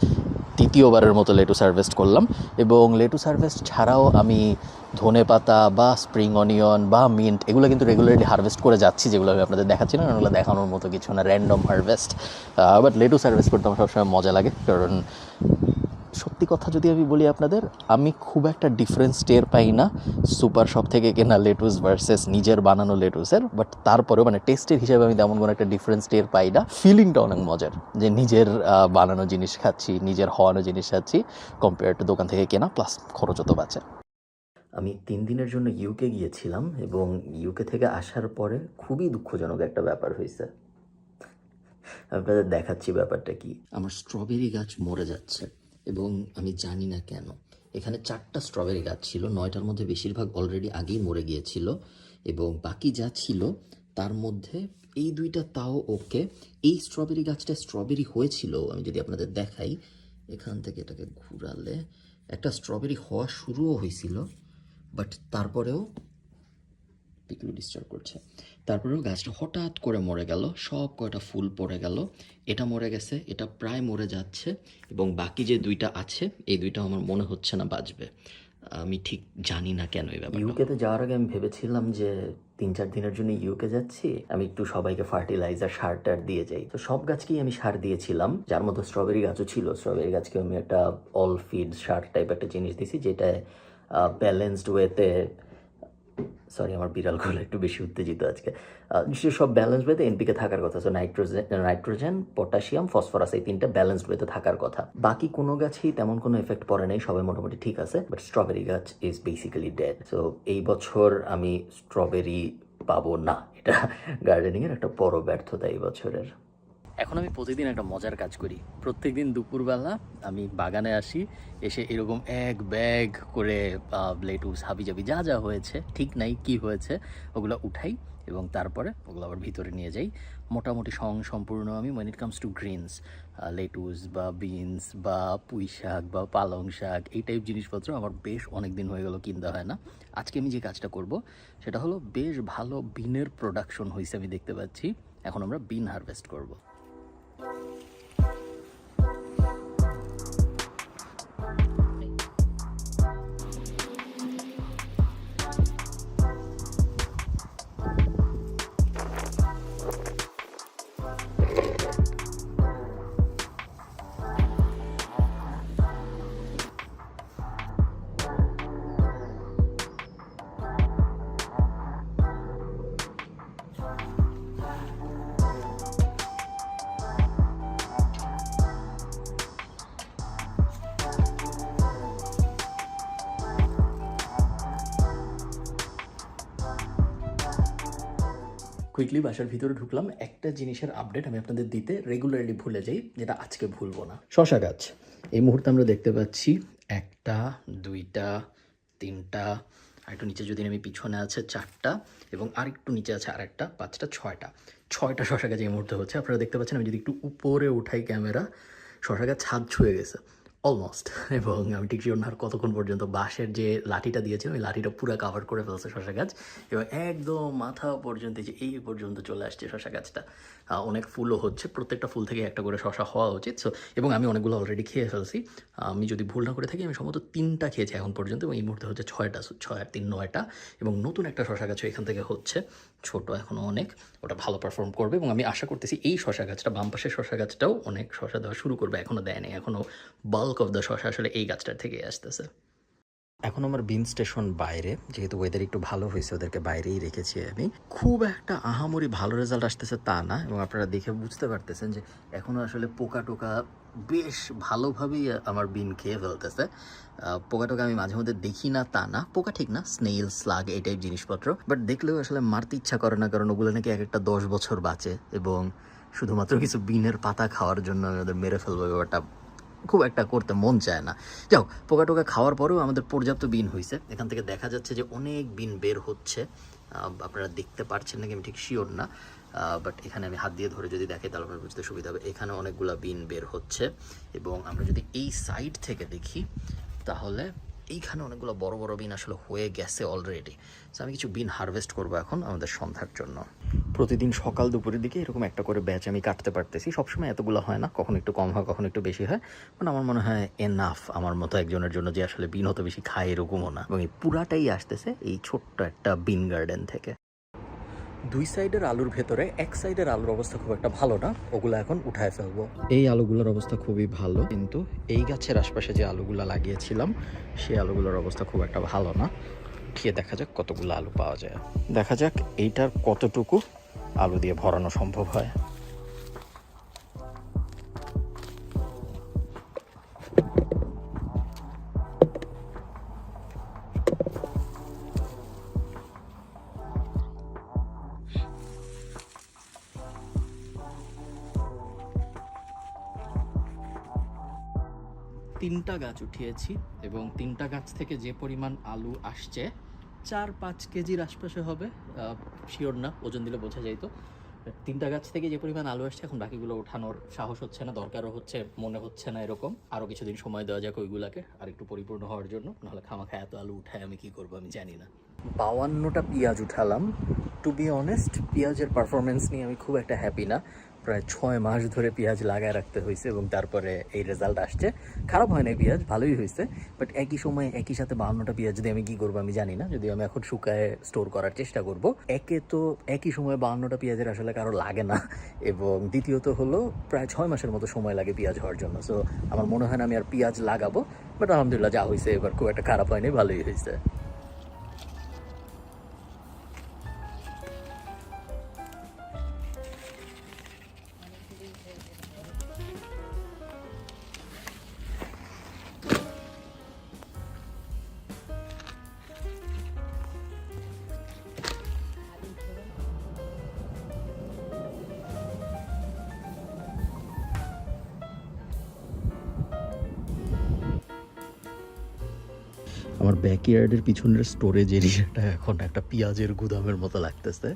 তৃতীয়বারের মতো লেটুস হারভেস্ট করলাম। এবং লেটুস হারভেস্ট ছাড়াও আমি ধনে পাতা বা স্প্রিং অনিয়ন বা মিন্ট এগুলো কিন্তু রেগুলারলি হারভেস্ট করে যাচ্ছি, যেগুলো আমি আপনাদের দেখাচ্ছি না, ওগুলো দেখানোর মতো কিছু না, random harvest. But lettuce harvest করতে আমার সবসময় মজা লাগে, কারণ সত্যি কথা যদি আমি বলি আপনাদের, আমি খুব একটা ডিফারেন্স টের পাই না সুপার শপ থেকে কেনা লেটুস ভার্সেস নিজের বানানো লেটুসের। বাট তারপরেও মানে টেস্টের হিসেবে আমি তেমন কোনো একটা ডিফারেন্স টের পাই না। ফিলিংটা অনেক মজার যে নিজের বানানো জিনিস খাচ্ছি, নিজের হওয়ানো জিনিস খাচ্ছি, কম্পেয়ার টু দোকান থেকে কেনা, প্লাস খরচও তো বাঁচে। আমি 3 দিনের জন্য ইউকে গিয়েছিলাম এবং ইউকে থেকে আসার পরে খুবই দুঃখজনক একটা ব্যাপার হয়েছে। আপনাদের দেখাচ্ছি ব্যাপারটা কি। আমার স্ট্রবেরি গাছ মরে যাচ্ছে এবং আমি জানি না কেন। এখানে 4টা স্ট্রবেরি গাছ ছিল, 9টার মধ্যে বেশিরভাগ অলরেডি আগেই মরে গিয়েছিল এবং বাকি যা ছিল তার মধ্যে এই 2টা তাও ওকে। এই স্ট্রবেরি গাছটা স্ট্রবেরি হয়েছিল, আমি যদি আপনাদের দেখাই, এখান থেকে এটাকে ঘুরালে একটা স্ট্রবেরি হওয়া শুরুও হয়েছিল, বাট তারপরেও পিকলু ডিস্টার্ব করছে। তারপরেও গাছটা হঠাৎ করে মরে গেল, সব কয়টা ফুল পড়ে গেল। এটা মরে গেছে, এটা প্রায় মরে যাচ্ছে এবং বাকি যে 2টা আছে এই 2টা আমার মনে হচ্ছে না বাঁচবে। আমি ঠিক জানি না কেন এই ব্যাপারটা। ইউকেতে যাওয়ার আগে আমি ভেবেছিলাম যে 3-4 দিনের জন্য ইউকে যাচ্ছি, আমি একটু সবাইকে ফার্টিলাইজার সার টার দিয়ে যাই। তো সব গাছকেই আমি সার দিয়েছিলাম, যার মধ্যে স্ট্রবেরি গাছও ছিল। স্ট্রবেরি গাছকে আমি একটা অল ফিড সার টাইপ একটা জিনিস দিয়েছি, যেটা ব্যালেন্সড ওয়েতে, সরি আমার বিড়ালগুলো একটু বেশি উত্তেজিত আজকে, নিশ্চয়ই সব ব্যালেন্সড ওয়েতে এনপিকে থাকার কথা। সো নাইট্রোজেন, পটাশিয়াম, ফসফরাস, এই 3টা ব্যালেন্সড ওয়েতে থাকার কথা। বাকি কোনো গাছেই তেমন কোনো এফেক্ট পড়ে নাই, সবাই মোটামুটি ঠিক আছে। বাট স্ট্রবেরি গাছ ইজ বেসিক্যালি ডেড। সো এই বছর আমি স্ট্রবেরি পাবো না, এটা গার্ডেনিংয়ের একটা বড় ব্যর্থতা এই বছরের। এখন আমি প্রতিদিন একটা মজার কাজ করি। প্রত্যেকদিন দুপুরবেলা আমি বাগানে আসি, এসে এরকম এক ব্যাগ করে লেটুস, হাবিজাবি যা যা হয়েছে, ঠিক নাই কি হয়েছে, ওগুলো উঠাই এবং তারপরে ওগুলো আবার ভিতরে নিয়ে যাই। মোটামুটি সম্পূর্ণ আমি when it comes to Greens, lettuce বা বিনস বা পুঁই শাক বা পালং শাক, এই টাইপ জিনিসপত্র আমার বেশ অনেক দিন হয়ে গেল কিনতে হয় না। আজকে আমি যে কাজটা করব সেটা হলো, বেশ ভালো বিনের প্রোডাকশন হয়েছে আমি দেখতে পাচ্ছি, এখন আমরা বিন হারভেস্ট করব। কুইকলি বাসার ভিতরে ঢুকলাম। একটা জিনিসের আপডেট আমি আপনাদের দিতে রেগুলারলি ভুলে যাই, যেটা আজকে ভুলবো না। শশা গাছ এই মুহূর্তে আমরা দেখতে পাচ্ছি 1টা 2টা 3টা, আর একটু নিচে যদি আমি পিছনে আছে 4টা এবং আরেকটু নিচে আছে আরেকটা, 5টা 6টা শশা গাছ এই মুহূর্তে হচ্ছে। আপনারা দেখতে পাচ্ছেন, আমি যদি একটু উপরে উঠাই ক্যামেরা, শশা গাছ ছাদ ছুঁয়ে গেছে। অলমোস্ট। এবং আমি ঠিক শিওর না আর কতক্ষণ পর্যন্ত বাঁশের যে লাঠিটা দিয়েছিলাম ওই লাঠিটা পুরো কাভার করে ফেলছে শশা গাছ এবং একদম মাথা পর্যন্ত যে এই পর্যন্ত চলে আসছে শশা গাছটা। অনেক ফুলও হচ্ছে, প্রত্যেকটা ফুল থেকে একটা করে শশা হওয়া উচিত। সো এবং আমি অনেকগুলো অলরেডি খেয়ে ফেলছি। আমি যদি ভুল না করে থাকি আমি সম্ভবত 3টা খেয়েছি এখন পর্যন্ত এবং এই মুহূর্তে হচ্ছে 6টা, 6 আর 3 9টা। এবং নতুন একটা শশা গাছও এখান থেকে হচ্ছে, ছোট এখনও অনেক, ওটা ভালো পারফর্ম করবে এবং আমি আশা করতেছি এই শশা গাছটা, বাম পাশের শশা গাছটাও অনেক শশা দেওয়া শুরু করবে। এখনও দেয় নাই, এখনও বাল্ক অফ দ্য শশা আসলে এই গাছটার থেকেই আসতেছে। এখন আমার বিন স্টেশন বাইরে, যেহেতু ওয়েদার একটু ভালো হয়েছে ওদেরকে বাইরেই রেখেছি আমি। খুব একটা আহামরি ভালো রেজাল্ট আসতেছে তা না, এবং আপনারা দেখে বুঝতে পারতেছেন যে এখনও আসলে পোকা টোকা বেশ ভালোভাবেই আমার বিন খেয়ে ফেলতেছে। পোকা টোকা আমি মাঝে মধ্যে দেখি না তা না, পোকা ঠিক না, স্নেইল, স্লাগ এই টাইপ জিনিসপত্র, বাট দেখলেও আসলে মারতে ইচ্ছা করে না, কারণ ওগুলো নাকি এক একটা 10 বছর বাঁচে এবং শুধুমাত্র কিছু বিনের পাতা খাওয়ার জন্য আমি ওদের মেরে ফেলবো, ব্যাপারটা খুব একটা করতে মন চায় না। যাও, পোকা টোকা খাওয়ার পরেও আমাদের পর্যাপ্ত বিন হয়েছে, এখান থেকে দেখা যাচ্ছে যে অনেক বিন বের হচ্ছে। আপনারা দেখতে পারছেন নাকি আমি ঠিক শিওর না, বাট এখানে আমি হাত দিয়ে ধরে যদি দেখাই তাহলে আপনার বুঝতে সুবিধা হবে। এখানে অনেকগুলো বিন বের হচ্ছে এবং আমরা যদি এই সাইড থেকে দেখি তাহলে এইখানে অনেকগুলো বড় বড় বিন আসলে হয়ে গেছে অলরেডি। সো আমি কিছু বিন হারভেস্ট করবো এখন আমাদের সন্ধ্যার জন্য। প্রতিদিন সকাল দুপুরের দিকে এরকম একটা করে ব্যাচ আমি কাটতে পারতেছি। সবসময় এতগুলো হয় না, কখনো একটু কম হয়, কখনো একটু বেশি হয়, মানে আমার মনে হয় এনাফ আমার মতো একজনের জন্য যে আসলে বিন হতে বেশি খায় এরকমও না। এবং এই পুরাটাই আসতেছে এই ছোট্ট একটা বিন গার্ডেন থেকে। দুই সাইডের আলুর ভেতরে এক সাইডের আলুর অবস্থা খুব একটা ভালো না, ওগুলো এখন উঠায় ফেলবো। এই আলুগুলোর অবস্থা খুবই ভালো, কিন্তু এই গাছের আশপাশে যে আলুগুলো লাগিয়েছিলাম সেই আলুগুলোর অবস্থা খুব একটা ভালো না। উঠিয়ে দেখা যাক কতগুলো আলু পাওয়া যায়, দেখা যাক এইটার কতটুকু আলু দিয়ে ভরানো সম্ভব হয়। তিনটা গাছ উঠিয়েছি এবং তিনটা গাছ থেকে যে পরিমাণ আলু আসছে 4-5 কেজির আশপাশে হবে, শিওর না, ওজন দিলে বোঝা যাইতো। তিনটা গাছ থেকে যে পরিমাণ আলু আসছে, এখন বাকিগুলো ওঠানোর সাহস হচ্ছে না, দরকারও হচ্ছে মনে হচ্ছে না এরকম। আরও কিছুদিন সময় দেওয়া যাক ওইগুলাকে আর একটু পরিপূর্ণ হওয়ার জন্য, নাহলে খামাখা এত আলু উঠায় আমি কি করবো আমি জানি না। 52টা পেঁয়াজ উঠালাম। টু বি অনেস্ট, পেঁয়াজের পারফরমেন্স নিয়ে আমি খুব একটা হ্যাপি না। প্রায় 6 মাস ধরে পেঁয়াজ লাগায় রাখতে হয়েছে এবং তারপরে এই রেজাল্ট আসছে। খারাপ হয় না পেঁয়াজ, ভালোই হয়েছে, বাট একই সময় একই সাথে 52টা পেঁয়াজ যদি আমি কি করবো আমি জানি না। যদি আমি এখন শুকায় স্টোর করার চেষ্টা করব, একে তো একই সময় 52টা পেঁয়াজের আসলে কারো লাগে না, এবং দ্বিতীয়ত হলো প্রায় 6 মাসের মতো সময় লাগে পেঁয়াজ হওয়ার জন্য। সো আমার মনে হয় না আমি আর পেঁয়াজ লাগাবো, বাট আলহামদুলিল্লাহ যা হয়েছে এবার খুব একটা খারাপ হয়নি, ভালোই হয়েছে। আমার ব্যাকইয়ার্ডের পিছনের স্টোরেজ এরিয়াটা এখন একটা পেঁয়াজের গুদামের মতো লাগতেছে।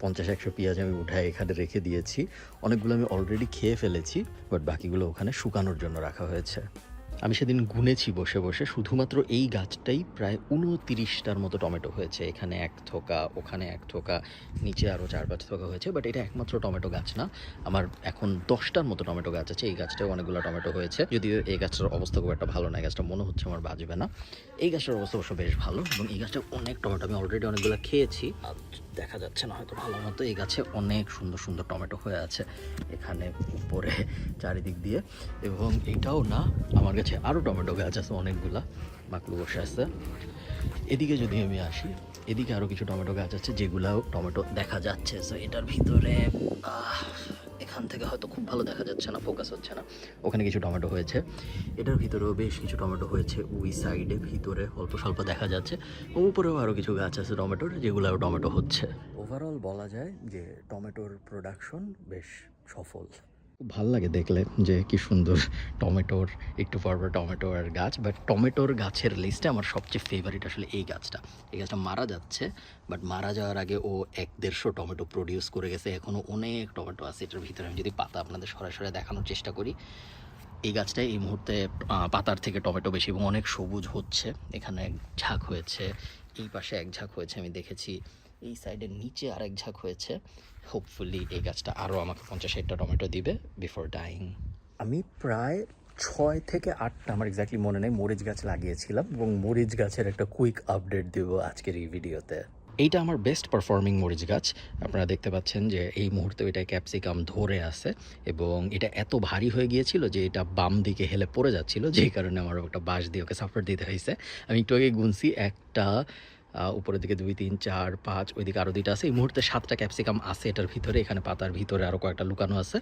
50-100 পেঁয়াজ আমি উঠায় এখানে রেখে দিয়েছি। অনেকগুলো আমি অলরেডি খেয়ে ফেলেছি, বাট বাকিগুলো ওখানে শুকানোর জন্য রাখা হয়েছে। আমি সেদিন গুনেছি বসে বসে, শুধুমাত্র এই গাছটাই প্রায় 29টার মতো টমেটো হয়েছে। এখানে 1 থোকা, ওখানে 1 থোকা, নিচে আরও 4-5 থোকা হয়েছে। বাট এটা একমাত্র টমেটো গাছ না, আমার এখন 10টার মতো টমেটো গাছ আছে। এই গাছটাও অনেকগুলো টমেটো হয়েছে, যদিও এই গাছটার অবস্থা খুব একটা ভালো না, এই গাছটা মনে হচ্ছে আমার বাজবে না। এই গাছটার অবস্থা অবশ্য বেশ ভালো এবং এই গাছটা অনেক টমেটো, আমি অলরেডি অনেকগুলো খেয়েছি। দেখা যাচ্ছে না হয়তো ভালো মতো, এই গাছে অনেক সুন্দর সুন্দর টমেটো হয়ে আছে এখানে উপরে চারিদিক দিয়ে। এবং এইটাও না, আমার কাছে আরও টমেটো গাছ আছে অনেকগুলা, মাকলু বসে আছে। এদিকে যদি আমি আসি, এদিকে আরও কিছু টমেটো গাছ আছে যেগুলাও টমেটো দেখা যাচ্ছে। সো এটার ভিতরে এখান থেকে হয়তো খুব ভালো দেখা যাচ্ছে না, ফোকাস হচ্ছে না, ওখানে কিছু টমেটো হয়েছে। এটার ভিতরেও বেশ কিছু টমেটো হয়েছে, ওই সাইডে ভিতরে অল্প স্বল্প দেখা যাচ্ছে। উপরেও আরও কিছু গাছ আছে টমেটোর, যেগুলোও টমেটো হচ্ছে। ওভারঅল বলা যায় যে টমেটোর প্রোডাকশন বেশ সফল। খুব ভালো লাগে দেখলে যে কি সুন্দর টমেটোর, একটু পরপর টমেটো আর গাছ। বাট টমেটোর গাছের লিস্টে আমার সবচেয়ে ফেভারিট আসলে এই গাছটা। এই গাছটা মারা যাচ্ছে, বাট মারা যাওয়ার আগে ও 1-150 টমেটো প্রডিউস করে গেছে, এখনও অনেক টমেটো আছে এটার ভিতরে। আমি যদি পাতা আপনাদের সরাসরি দেখানোর চেষ্টা করি, এই গাছটায় এই মুহূর্তে পাতার থেকে টমেটো বেশি এবং অনেক সবুজ হচ্ছে। এখানে এক ঝাঁক হয়েছে, এই পাশে এক ঝাঁক হয়েছে আমি দেখেছি, এই সাইডের নিচে আরেক ঝাঁক হয়েছে। হোপফুলি এই গাছটা আরও আমাকে 50-60টা টমেটো দিবে বিফোর ডাইং। আমি প্রায় 6 থেকে 8টা, আমার এক্স্যাক্টলি মনে নেই, মরিচ গাছ লাগিয়েছিলাম এবং মরিচ গাছের একটা কুইক আপডেট দেবো আজকের এই ভিডিওতে। এইটা আমার বেস্ট পারফর্মিং মরিচ গাছ। আপনারা দেখতে পাচ্ছেন যে এই মুহূর্তে এটা ক্যাপসিকাম ধরে আছে এবং এটা এত ভারী হয়ে গিয়েছিল যে এটা বাম দিকে হেলে পড়ে যাচ্ছিল, যেই কারণে আমার একটা বাঁশ দিয়ে ওকে সাপোর্ট দিতে হয়েছে। আমি একটু আগে গুনছি, একটা উপরের দিকে 2, 3, 4, 5, ওইদিকে আরও 2টা আছে। এই মুহূর্তে 7টা ক্যাপসিকাম আছে এটার ভিতরে, এখানে পাতার ভিতরে আরও কয়েকটা লুকানো আছে।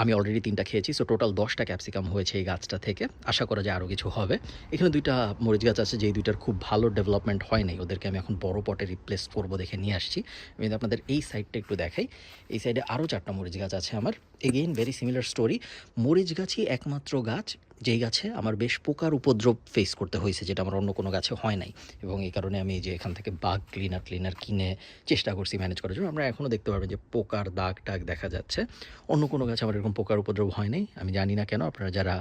আমি অলরেডি 3টা খেয়েছি, সো টোটাল 10টা ক্যাপসিকাম হয়েছে এই গাছটা থেকে। আশা করা যায় আরও কিছু হবে। এখানে 2টা মরিচ গাছ আছে যেই 2টার খুব ভালো ডেভেলপমেন্ট হয় নাই, ওদেরকে আমি এখন বড় পটে রিপ্লেস করবো দেখে নিয়ে আসছি। আমি আপনাদের এই সাইডটা একটু দেখাই। এই সাইডে আরও 4টা মরিচ গাছ আছে আমার। Again very similar story. মরিচ গাছই একমাত্র গাছ যেই গাছে আমার বেশ পোকার উপদ্রব ফেস করতে হয়েছে, যেটা আমার অন্য কোনো গাছে হয় নাই। এবং এই কারণে আমি যে এখান থেকে বাগ ক্লিনার কিনে চেষ্টা করছি ম্যানেজ করার জন্য। আমরা এখনও দেখতে পারবেন যে পোকার দাগ টাগ দেখা যাচ্ছে। অন্য কোনো গাছে আমার এরকম পোকার উপদ্রব হয় নাই, আমি জানি না কেন। আপনারা যারা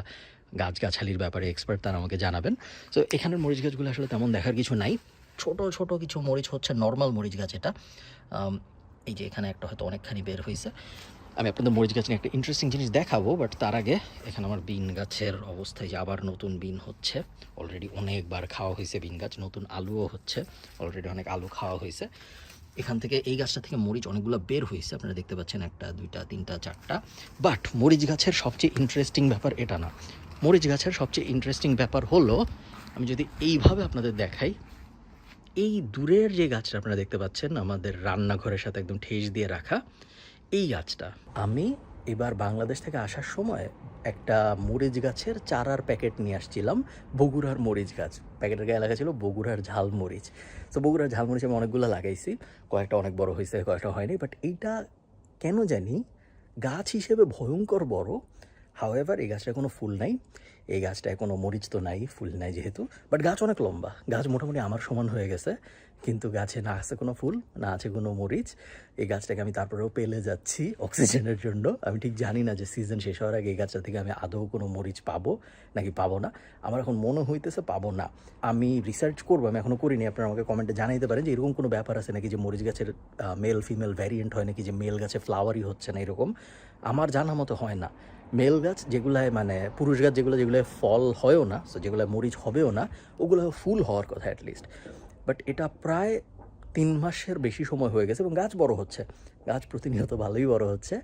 গাছগাছালির ব্যাপারে এক্সপার্ট তারা আমাকে জানাবেন। সো এখানের মরিচ গাছগুলো আসলে তেমন দেখার কিছু নাই। ছোট ছোট কিছু মরিচ হচ্ছে, নর্মাল মরিচ গাছ এটা। এই যে এখানে একটা হয়তো অনেকখানি বের হয়েছে। আমি আপনাদের মরিচ গাছ নিয়ে একটা ইন্টারেস্টিং জিনিস দেখাবো, বাট তার আগে এখানে আমার বিন গাছের অবস্থায় যে আবার নতুন বিন হচ্ছে। অলরেডি অনেকবার খাওয়া হয়েছে বিন গাছ, নতুন আলুও হচ্ছে, অলরেডি অনেক আলু খাওয়া হয়েছে। এখান থেকে এই গাছটা থেকে মরিচ অনেকগুলো বের হয়েছে, আপনারা দেখতে পাচ্ছেন, 1, 2, 3, 4টা। বাট মরিচ গাছের সবচেয়ে ইন্টারেস্টিং ব্যাপার এটা না। মরিচ গাছের সবচেয়ে ইন্টারেস্টিং ব্যাপার হলো, আমি যদি এইভাবে আপনাদের দেখাই, এই দূরের যে গাছটা আপনারা দেখতে পাচ্ছেন আমাদের রান্নাঘরের সাথে একদম ঠেস দিয়ে রাখা, এই গাছটা আমি এবার বাংলাদেশ থেকে আসার সময় একটা মরিচ গাছের চারার প্যাকেট নিয়ে আসছিলাম। বগুড়ার মরিচ গাছ, প্যাকেটের গায়ে লেখা ছিল বগুড়ার ঝাল মরিচ। তো বগুড়ার ঝাল মরিচ আমি অনেকগুলো লাগাইছি, কয়েকটা অনেক বড় হয়েছে, কয়েকটা হয়নি। বাট এইটা কেন জানি গাছ হিসেবে ভয়ঙ্কর বড়। হাওয়েভার এই গাছটা কোনো ফুল নাই, এই গাছটায় কোনো মরিচ তো নাই, ফুল নাই যেহেতু। বাট গাছ অনেক লম্বা, গাছ মোটামুটি আমার সমান হয়ে গেছে, কিন্তু গাছে না আছে কোনো ফুল, না আছে কোনো মরিচ। এই গাছটাকে আমি তারপরেও পেলে যাচ্ছি অক্সিজেনের জন্য। আমি ঠিক জানি না যে সিজন শেষ হওয়ার আগে এই গাছটা থেকে আমি আদৌ কোনো মরিচ পাবো নাকি পাবো না। আমার এখন মনে হইতেছে পাবো না। আমি রিসার্চ করবো, আমি এখনও করিনি। আপনারা আমাকে কমেন্টে জানাইতে পারেন যে এরকম কোনো ব্যাপার আছে নাকি যে মরিচ গাছের মেল ফিমেল ভ্যারিয়েন্ট হয় নাকি, যে মেল গাছে ফ্লাওয়ারই হচ্ছে না এরকম। আমার জানা মতো হয় না। মেল গাছ যেগুলায় মানে পুরুষ গাছ যেগুলোয় ফল হয়ও না, সো যেগুলোয় মরিচ হবেও না, ওগুলো ফুল হওয়ার কথা অ্যাটলিস্ট। বাট এটা প্রায় 3 মাসের বেশি সময় হয়ে গেছে এবং গাছ বড় হচ্ছে, গাছ প্রতিনিয়ত ভালোই বড় হচ্ছে।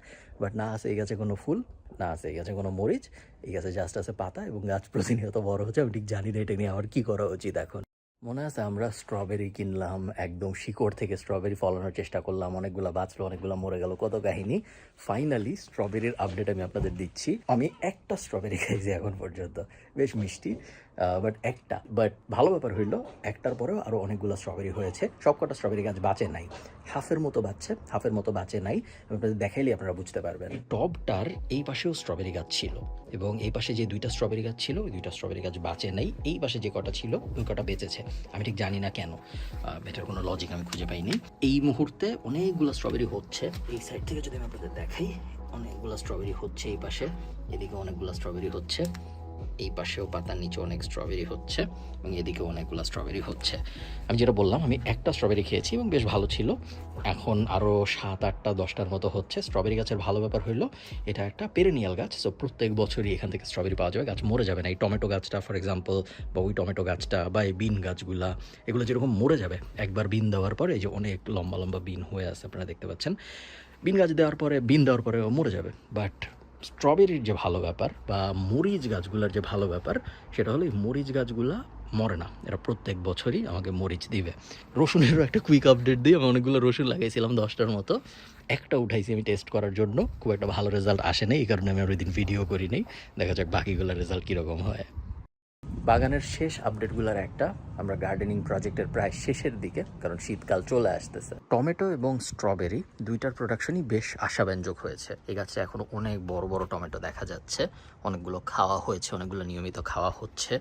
বাট না আছে এই গাছে কোনো ফুল, না আছে এই গাছে কোনো মরিচ, এই গাছে জাস্ট আছে পাতা এবং গাছ প্রতিনিয়ত বড় হচ্ছে। আমি ঠিক জানি না এটা নিয়ে আমার কী করা উচিত এখন। মনে আছে আমরা স্ট্রবেরি কিনলাম, একদম শিকড় থেকে স্ট্রবেরি ফলানোর চেষ্টা করলাম, অনেকগুলো বাঁচলো, অনেকগুলো মরে গেল, কত কাহিনী। ফাইনালি স্ট্রবেরির আপডেট আমি আপনাদের দিচ্ছি। আমি একটা স্ট্রবেরি খাইছি এখন পর্যন্ত, বেশ মিষ্টি, বাট একটা। বাট ভালো ব্যাপার হইলো একটার পরেও আরও অনেকগুলো স্ট্রবেরি হয়েছে। সবকটা স্ট্রবেরি গাছ বাঁচে নাই, হাফের মতো বাঁচে নাই। আমি আপনাদের দেখাইলে আপনারা বুঝতে পারবেন। টবটার এই পাশেও স্ট্রবেরি গাছ ছিল এবং এই পাশে যে 2টা স্ট্রবেরি গাছ ছিল, ওই 2টা স্ট্রবেরি গাছ বাঁচে নাই। এই পাশে যে কটা ছিল ওই কটা বেঁচেছে। আমি ঠিক জানি না কেন, এটার কোনো লজিক আমি খুঁজে পাইনি। এই মুহূর্তে অনেকগুলো স্ট্রবেরি হচ্ছে। এই সাইড থেকে যদি আমি আপনাদের দেখাই, অনেকগুলো স্ট্রবেরি হচ্ছে এই পাশে, এদিকে অনেকগুলো স্ট্রবেরি হচ্ছে, এই পাশেও পাতার নিচে অনেক স্ট্রবেরি হচ্ছে এবং এদিকে অনেকগুলো স্ট্রবেরি হচ্ছে। আমি যেটা বললাম, আমি একটা স্ট্রবেরি খেয়েছি এবং বেশ ভালো ছিল। এখন আরও 7, 8টা, 10টার মতো হচ্ছে। স্ট্রবেরি গাছের ভালো ব্যাপার হলো এটা একটা পেরেনিয়াল গাছ, সো প্রত্যেক বছরই এখান থেকে স্ট্রবেরি পাওয়া যাবে, গাছ মরে যাবে না। এই টমেটো গাছটা ফর এক্সাম্পল, বা ওই টমেটো গাছটা, বা এই বিন গাছগুলা, এগুলো যেরকম মরে যাবে একবার বিন দেওয়ার পরে, এই যে অনেক লম্বা লম্বা বিন হয়ে আছে আপনারা দেখতে পাচ্ছেন, বিন দেওয়ার পরে মরে যাবে। বাট স্ট্রবেরির যে ভালো ব্যাপার বা মরিচ গাছগুলোর যে ভালো ব্যাপার, সেটা হলো এই মরিচ গাছগুলা মরে না, এরা প্রত্যেক বছরই আমাকে মরিচ দিবে। রসুনেরও একটা কুইক আপডেট দিই, আমি অনেকগুলো রসুন লাগাইছিলাম, 10টার মতো। একটা উঠাইছি আমি টেস্ট করার জন্য, খুব একটা ভালো রেজাল্ট আসে নাই, এই কারণে আমি ওই দিন ভিডিও করি নাই। দেখা যাক বাকিগুলোর রেজাল্ট কীরকম হয়। বাগানের শেষ আপডেটগুলোর একটা, আমরা গার্ডেনিং প্রজেক্টের প্রায় শেষের দিকে, কারণ শীতকাল চলে আসতেছে। টমেটো এবং স্ট্রবেরি 2টার প্রোডাকশনই বেশ আশাব্যঞ্জক হয়েছে। এই গাছে এখনও অনেক বড় বড় টমেটো দেখা যাচ্ছে, অনেকগুলো খাওয়া হয়েছে, অনেকগুলো নিয়মিত খাওয়া হচ্ছে।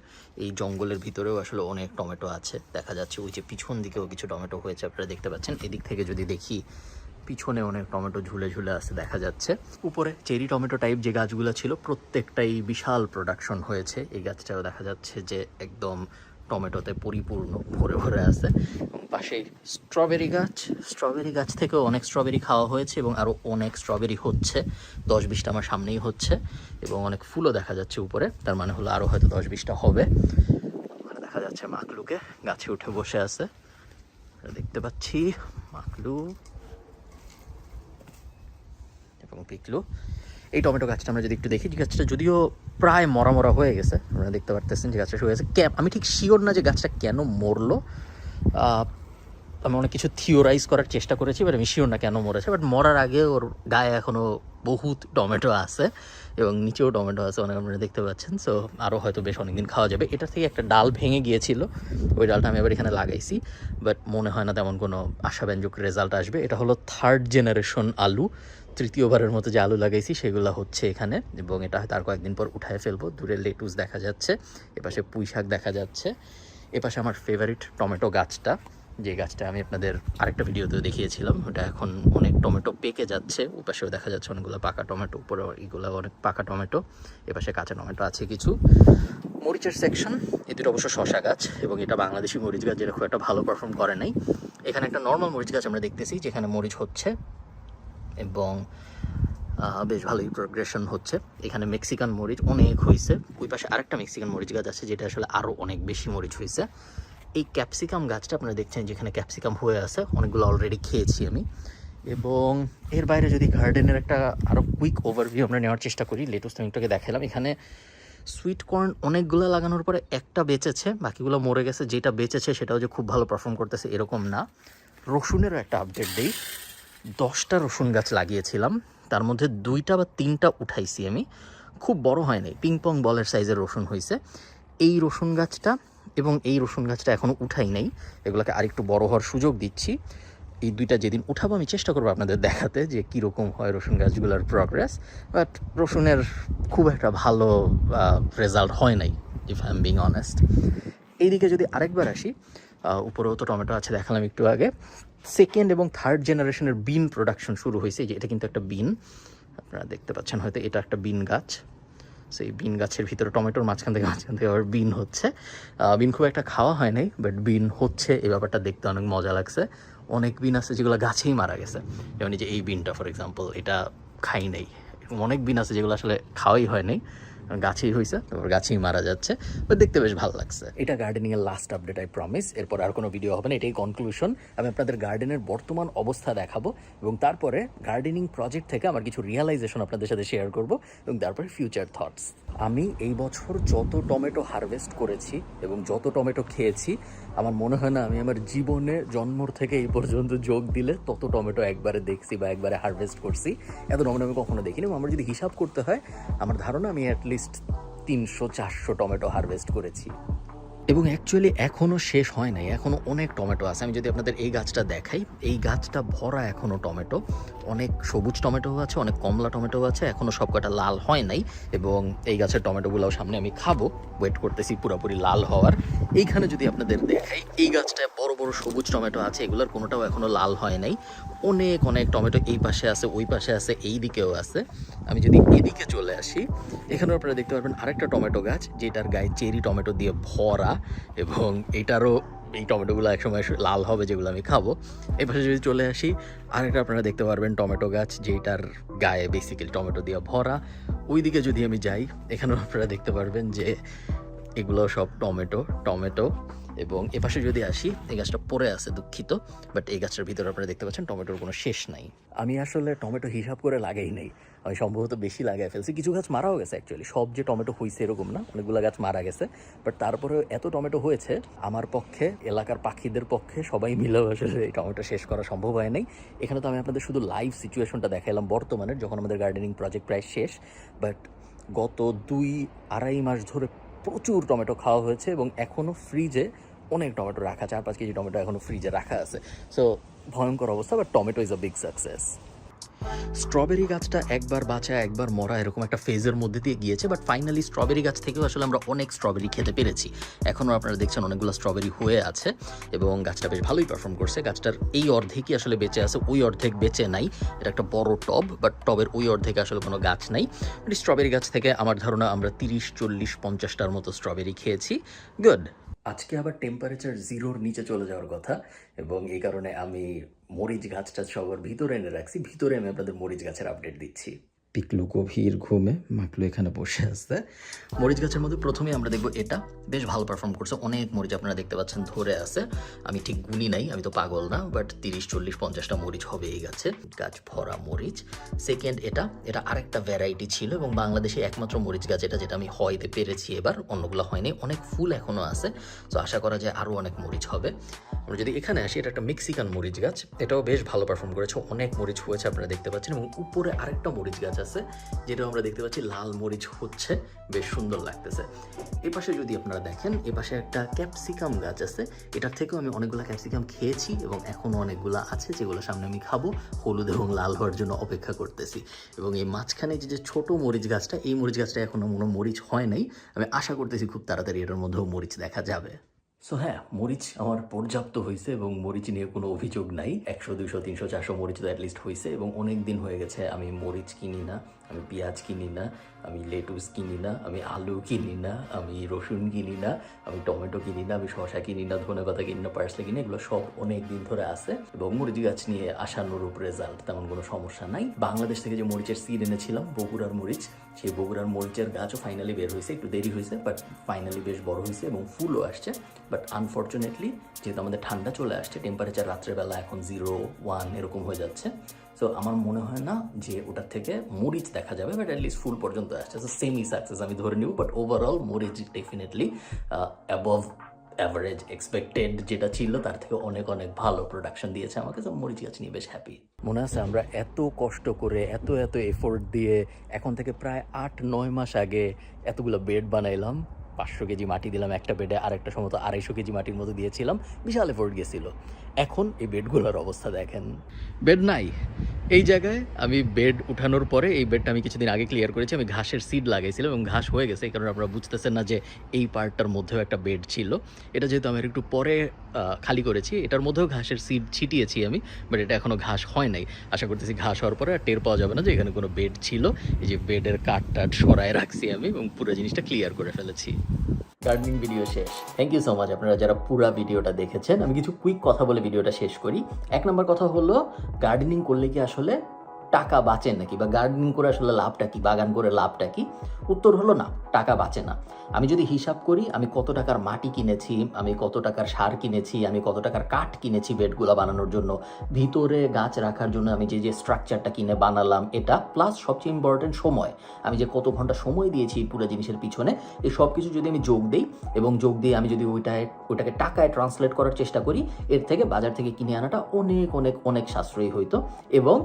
এই জঙ্গলের ভিতরেও আসলে অনেক টমেটো আছে দেখা যাচ্ছে। ওই যে পিছন দিকেও কিছু টমেটো হয়েছে আপনারা দেখতে পাচ্ছেন। এদিক থেকে যদি দেখি, পিছনে অনেক টমেটো ঝুলে ঝুলে আছে দেখা যাচ্ছে। উপরে চেরি টমেটো টাইপ যে গাছগুলো ছিল প্রত্যেকটাই বিশাল প্রোডাকশন হয়েছে। এই গাছটাও দেখা যাচ্ছে যে একদম টমেটোতে পরিপূর্ণ ভরে ভরে আছে। এবং পাশেই স্ট্রবেরি গাছ থেকেও অনেক স্ট্রবেরি খাওয়া হয়েছে এবং আরও অনেক স্ট্রবেরি হচ্ছে, 10-20টা আমার সামনেই হচ্ছে এবং অনেক ফুলও দেখা যাচ্ছে উপরে, তার মানে হলো আরও হয়তো 10-20টা হবে। ওখানে দেখা যাচ্ছে মাকলুকে গাছে উঠে বসে আছে, দেখতে পাচ্ছি মাকলু এবং পিকলু। এই টমেটো গাছটা আমরা যদি একটু দেখি, যে গাছটা যদিও প্রায় মরা মরা হয়ে গেছে, আপনারা দেখতে পারতেছেন যে গাছটা শুয়ে গেছে। আমি ঠিক শিওর না যে গাছটা কেন মরলো, আমি অনেক কিছু থিওরাইজ করার চেষ্টা করেছি, বাট আমি শিওর না কেন মরেছে। বাট মরার আগে ওর গায়ে এখনও বহুত টমেটো আছে এবং নিচেও টমেটো আছে অনেক, আপনারা দেখতে পাচ্ছেন। সো আরও হয়তো বেশ অনেকদিন খাওয়া যাবে। এটা থেকে একটা ডাল ভেঙে গিয়েছিল, ওই ডালটা আমি আবার এখানে লাগাইছি, বাট মনে হয় না তেমন কোনো আশাব্যঞ্জক রেজাল্ট আসবে। এটা হলো 3rd জেনারেশন আলু, তৃতীয়বারের মতো যে আলু লাগাইছি সেগুলো হচ্ছে এখানে, এবং এটা হয়তো আর কয়েকদিন পর উঠায় ফেলবো। দূরে লেটুস দেখা যাচ্ছে, এপাশে পুঁই শাক দেখা যাচ্ছে, এপাশে আমার ফেভারিট টমেটো গাছটা, যে গাছটা আমি আপনাদের আরেকটা ভিডিওতেও দেখিয়েছিলাম। ওটা এখন অনেক টমেটো পেকে যাচ্ছে, ওপাশেও দেখা যাচ্ছে অনেকগুলো পাকা টমেটো, উপরে এগুলো অনেক পাকা টমেটো, এপাশে কাঁচা টমেটো আছে কিছু। মরিচের সেকশন, এ দুটো অবশ্য শশা গাছ এবং এটা বাংলাদেশি মরিচ গাছ, যেটা খুব একটা ভালো পারফর্ম করে নাই। এখানে একটা নর্মাল মরিচ গাছ আমরা দেখতেছি যেখানে মরিচ হচ্ছে এবং বেশ ভালোই প্রোগ্রেশন হচ্ছে। এখানে মেক্সিকান মরিচ অনেক হয়েছে, ওই পাশে আরেকটা মেক্সিকান মরিচ গাছ আছে যেটা আসলে আরও অনেক বেশি মরিচ হয়েছে। এই ক্যাপসিকাম গাছটা আপনারা দেখছেন যেখানে ক্যাপসিকাম হয়ে আছে, অনেকগুলো অলরেডি খেয়েছি আমি। এবং এর বাইরে যদি গার্ডেনের একটা আরও কুইক ওভারভিউ আমরা নেওয়ার চেষ্টা করি, লেটুস আমি একটু দেখালাম। এখানে সুইট কর্ন অনেকগুলো লাগানোর পরে একটা বেঁচেছে, বাকিগুলো মরে গেছে। যেটা বেঁচেছে সেটাও যে খুব ভালো পারফর্ম করতেছে এরকম না। রসুনেরও একটা আপডেট দিই, 10টা রসুন গাছ লাগিয়েছিলাম, তার মধ্যে 2টা বা 3টা উঠাইছি আমি, খুব বড় হয়নি, পিংপং বলের সাইজের রসুন হয়েছে। এই রসুন গাছটা এবং এই রসুন গাছটা এখনও উঠাই নাই, এগুলোকে আরেকটু বড় হওয়ার সুযোগ দিচ্ছি। এই দুইটা যেদিন উঠাবো আমি চেষ্টা করবো আপনাদের দেখাতে যে কীরকম হয় রসুন গাছগুলোর প্রগ্রেস। বাট রসুনের খুব একটা ভালো রেজাল্ট হয় নাই, if I am being honest. এইদিকে যদি আরেকবার আসি, উপরেও তো টমেটো আছে দেখালাম একটু আগে। 2nd এবং 3rd জেনারেশনের বিন প্রোডাকশন শুরু হয়েছে, যে এটা কিন্তু একটা বিন, আপনারা দেখতে পাচ্ছেন হয়তো, এটা একটা বিন গাছ। সেই বিন গাছের ভিতরে টমেটোর মাঝখান থেকে আবার বিন হচ্ছে। বিন খুব একটা খাওয়া হয় নাই, বাট বিন হচ্ছে, এই ব্যাপারটা দেখতে অনেক মজা লাগছে। অনেক বিন আছে যেগুলো গাছেই মারা গেছে, যেমন এই যে এই বিনটা ফর এক্সাম্পল, এটা খাই নাই। অনেক বিন আছে যেগুলো আসলে খাওয়াই হয় নাই, গাছেই হয়েছে, তারপর গাছেই মারা যাচ্ছে, বাট দেখতে বেশ ভালো লাগছে। এটা গার্ডেনিংয়ের লাস্ট আপডেট, আই প্রমিস। এরপর আর কোনো ভিডিও হবে না, এটাই কনক্লুশন। আমি আপনাদের গার্ডেনের বর্তমান অবস্থা দেখাবো এবং তারপরে গার্ডেনিং প্রজেক্ট থেকে আমার কিছু রিয়েলাইজেশন আপনাদের সাথে শেয়ার করব এবং তারপরে ফিউচার থটস। আমি এই বছর যত টমেটো হারভেস্ট করেছি এবং যত টমেটো খেয়েছি, আমার মনে হয় না আমি আমার জীবনে জন্মর থেকে এই পর্যন্ত যোগ দিলে তত টমেটো একবারে দেখছি বা একবারে হারভেস্ট করছি। এত টমেটো আমি কখনো দেখিনি। এবং আমার যদি হিসাব করতে হয়, আমার ধারণা আমি অ্যাটলিস্ট 300-400 টমেটো হারভেস্ট করেছি। এবং অ্যাকচুয়ালি এখনও শেষ হয় নাই, এখনও অনেক টমেটো আছে। আমি যদি আপনাদের এই গাছটা দেখাই, এই গাছটা ভরা এখনও টমেটো, অনেক সবুজ টমেটোও আছে, অনেক কমলা টমেটোও আছে, এখনও সব কটা লাল হয় নাই। এবং এই গাছের টমেটোগুলোও সামনে আমি খাবো, ওয়েট করতেছি পুরোপুরি লাল হওয়ার। এইখানে যদি আপনাদের দেখাই, এই গাছটায় বড় বড় সবুজ টমেটো আছে, এগুলোর কোনোটাও এখনও লাল হয় নাই। অনেক অনেক টমেটো এই পাশে আছে, ওই পাশে আছে, এই দিকেও আছে। আমি যদি এদিকে চলে আসি, এখানেও আপনারা দেখতে পারবেন আরেকটা টমেটো গাছ, যেটার গায়ে চেরি টমেটো দিয়ে ভরা, এবং এটারও এই টমেটোগুলো একসময় লাল হবে, যেগুলো আমি খাবো। এই পাশে যদি চলে আসি, আরেকটা আপনারা দেখতে পারবেন টমেটো গাছ, যেটার গায়ে বেসিক্যালি টমেটো দিয়ে ভরা। ওইদিকে যদি আমি যাই, এখানেও আপনারা দেখতে পারবেন যে এগুলো সব টমেটো। এবং এপাশে যদি আসি, এই গাছটা পড়ে আছে, দুঃখিত, বাট এই গাছটার ভিতরে আপনারা দেখতে পাচ্ছেন টমেটোর কোনো শেষ নাই। আমি আসলে টমেটো হিসাব করে লাগাই নাই, আমি সম্ভবত বেশি লাগাই ফেলছি। কিছু গাছ মারাও গেছে, অ্যাকচুয়ালি সব যে টমেটো হয়েছে এরকম না, অনেকগুলো গাছ মারা গেছে। বাট তারপরে এত টমেটো হয়েছে, আমার পক্ষে, এলাকার পাখিদের পক্ষে, সবাই মিলেও আসলে এই টমেটো শেষ করা সম্ভব হয় নাই। এখানে তো আমি আপনাদের শুধু লাইভ সিচুয়েশনটা দেখাইলাম বর্তমানের, যখন আমাদের গার্ডেনিং প্রজেক্ট প্রায় শেষ। বাট গত 2-2.5 মাস ধরে প্রচুর টমেটো খাওয়া হয়েছে এবং এখনও ফ্রিজে অনেক টমেটো রাখা, 4-5 কেজি টমেটো এখনও ফ্রিজে রাখা আছে। সো ভয়ঙ্কর অবস্থা, but tomato is a big success. Strawberry গাছটা একবার বাঁচা একবার মরা এরকম একটা ফেজের মধ্যে দিয়ে গিয়েছে, বাট ফাইনালি স্ট্রবেরি গাছ থেকেও আসলে আমরা অনেক স্ট্রবেরি খেতে পেরেছি। এখনও আপনারা দেখছেন অনেকগুলো স্ট্রবেরি হয়ে আছে এবং গাছটা বেশ ভালোই পারফর্ম করছে। গাছটার এই অর্ধেকই আসলে বেঁচে আছে, ওই অর্ধেক বেঁচে নাই। এটা একটা বড় টব, বাট টবের ওই অর্ধেকে আসলে কোনো গাছ নাই। স্ট্রবেরি গাছ থেকে আমার ধারণা আমরা 30, 40, 50টার মতো স্ট্রবেরি খেয়েছি। গুড। আজকে আবার টেম্পারেচার 0-র নিচে চলে যাওয়ার কথা এবং এই কারণে আমি মরিচ গাছটা সবার ভিতরে এনে রাখছি। ভিতরে আমি আপনাদের মরিচ গাছের আপডেট দিচ্ছি। পিকলু গভীর ঘুমে, মাকলু এখানে বসে আছে। মরিচ গাছের মধ্যে প্রথমে আমরা দেখবো এটা বেশ ভালো পারফর্ম করছে। অনেক মরিচ আপনারা দেখতে পাচ্ছেন ধরে আছে। আমি ঠিক গুনি নাই, আমি তো পাগল না, বাট 30, 40, 50টা মরিচ হবে এই গাছে। গাছ ভরা মরিচ। সেকেন্ড এটা আরেকটা ভ্যারাইটি ছিল এবং বাংলাদেশে একমাত্র মরিচ গাছ এটা, যেটা আমি হয়তে পেরেছি এবার, অন্যগুলো হয়নি। অনেক ফুল এখনও আছে, তো আশা করা যায় আরও অনেক মরিচ হবে। আমরা যদি এখানে আসি, এটা একটা মেক্সিকান মরিচ গাছ, এটাও বেশ ভালো পারফর্ম করেছে। অনেক মরিচ হয়েছে আপনারা দেখতে পাচ্ছেন এবং উপরে আরেকটা মরিচ গাছ আছে যেটাও আমরা দেখতে পাচ্ছি লাল মরিচ হচ্ছে, বেশ সুন্দর লাগতেছে। এপাশে যদি আপনারা দেখেন, এপাশে একটা ক্যাপসিকাম গাছ আছে। এটার থেকেও আমি অনেকগুলো ক্যাপসিকাম খেয়েছি এবং এখনও অনেকগুলো আছে যেগুলো সামনে আমি খাবো। হলুদ এবং লাল হওয়ার জন্য অপেক্ষা করতেছি। এবং এই মাঝখানে যে ছোট মরিচ গাছটা, এই মরিচ গাছটা এখনও কোনো মরিচ হয় নাই। আমি আশা করতেছি খুব তাড়াতাড়ি এটার মধ্যেও মরিচ দেখা যাবে। সো হ্যাঁ, মরিচ আমার পর্যাপ্ত হয়েছে এবং মরিচ নিয়ে কোনো অভিযোগ নাই। 100, 200, 300, 400 মরিচ তো অ্যাটলিস্ট হয়েছে এবং অনেক দিন হয়ে গেছে আমি মরিচ কিনি না, আমি পেঁয়াজ কিনি না, আমি লেটুস কিনি না, আমি আলু কিনি না, আমি রসুন কিনি না, আমি টমেটো কিনি না, আমি শসা কিনি না, ধনেপাতা কিনি না, পার্সলে কিনি, এগুলো সব অনেক দিন ধরে আছে এবং মরিচ গাছ নিয়ে আশানুরূপ রেজাল্ট, তেমন কোনো সমস্যা নাই। বাংলাদেশ থেকে যে মরিচের সিড এনেছিলাম, বগুড়ার মরিচ, সেই বগুড়ার মরিচের গাছও ফাইনালি বের হয়েছে। একটু দেরি হয়েছে, বাট ফাইনালি বেশ বড় হয়েছে এবং ফুলও আসছে। বাট আনফর্চুনেটলি যেহেতু আমাদের ঠান্ডা চলে আসছে, টেম্পারেচার রাত্রেবেলা এখন 0, 1 এরকম হয়ে যাচ্ছে। সো আমার মনে হয় না যে ওটার থেকে মরিচ দেখা যাবে, বাট অ্যাটলিস্ট ফুল পর্যন্ত আসছে। সো সেমি সাকসেস আমি ধরে নিব, বাট ওভারঅল মরিচ ডেফিনেটলি অ্যাবভ অ্যাভারেজ এক্সপেক্টেড যেটা ছিল তার থেকে অনেক অনেক ভালো প্রোডাকশন দিয়েছে আমাকে। তো মরিচ গাছ নিয়ে বেশ হ্যাপি। মনে আছে আমরা এত কষ্ট করে এত এফোর্ট দিয়ে এখন থেকে প্রায় 8-9 মাস আগে এতগুলো বেড বানাইলাম। 500 কেজি মাটি দিলাম একটা বেডে, আর একটা সম্ভবত 250 কেজি মাটির মতো দিয়েছিলাম। বিশাল এফোর্ট গেছিল। এখন এই বেডগুলোর অবস্থা দেখেন, বেড নাই। এই জায়গায় আমি বেড উঠানোর পরে, এই বেডটা আমি কিছুদিন আগে ক্লিয়ার করেছি, আমি ঘাসের সিড লাগাইছিলাম এবং ঘাস হয়ে গেছে। এই কারণে আপনারা বুঝতেছেন না যে এই পার্টটার মধ্যেও একটা বেড ছিল। এটা যেহেতু আমি একটু পরে খালি করেছি, এটার মধ্যেও ঘাসের সিড ছিটিয়েছি আমি, বাট এটা এখনও ঘাস হয় নাই। আশা করতেছি ঘাস হওয়ার পরে আর টের পাওয়া যাবে না যে এখানে কোনো বেড ছিল। এই যে বেডের কাঠ টাট সরায় রাখছি আমি এবং পুরো জিনিসটা ক্লিয়ার করে ফেলেছি। গার্ডেনিং ভিডিও শেষ। থ্যাংক ইউ সো মাচ আপনারা যারা পুরো ভিডিওটা দেখেছেন। আমি কিছু কুইক কথা বলে ভিডিওটা শেষ করি। 1 নম্বর কথা হলো, গার্ডেনিং করলে কি আসলে টাকা বাঁচে নাকি, বা গার্ডেনিং করে আসলে লাভটা কি, বাগান করে লাভটা কি? উত্তর হলো না, টাকা বাঁচে না। আমি যদি হিসাব করি, আমি কত টাকার মাটি কিনেছি, আমি কত টাকার সার কিনেছি, আমি কত টাকার কাঠ কিনেছি বেডগুলো বানানোর জন্য, ভিতরে গাছ রাখার জন্য আমি যে স্ট্রাকচারটা কিনে বানালাম এটা, প্লাস সবচেয়ে ইম্পর্টেন্ট সময়, আমি যে কত ঘন্টা সময় দিয়েছি পুরো জিনিসের পিছনে, এই সব কিছু যদি আমি যোগ দিই এবং যোগ দিয়ে আমি যদি ওইটাকে টাকায় ট্রান্সলেট করার চেষ্টা করি, এর থেকে বাজার থেকে কিনে আনাটা অনেক অনেক অনেক সাশ্রয়ী হইতো। এবং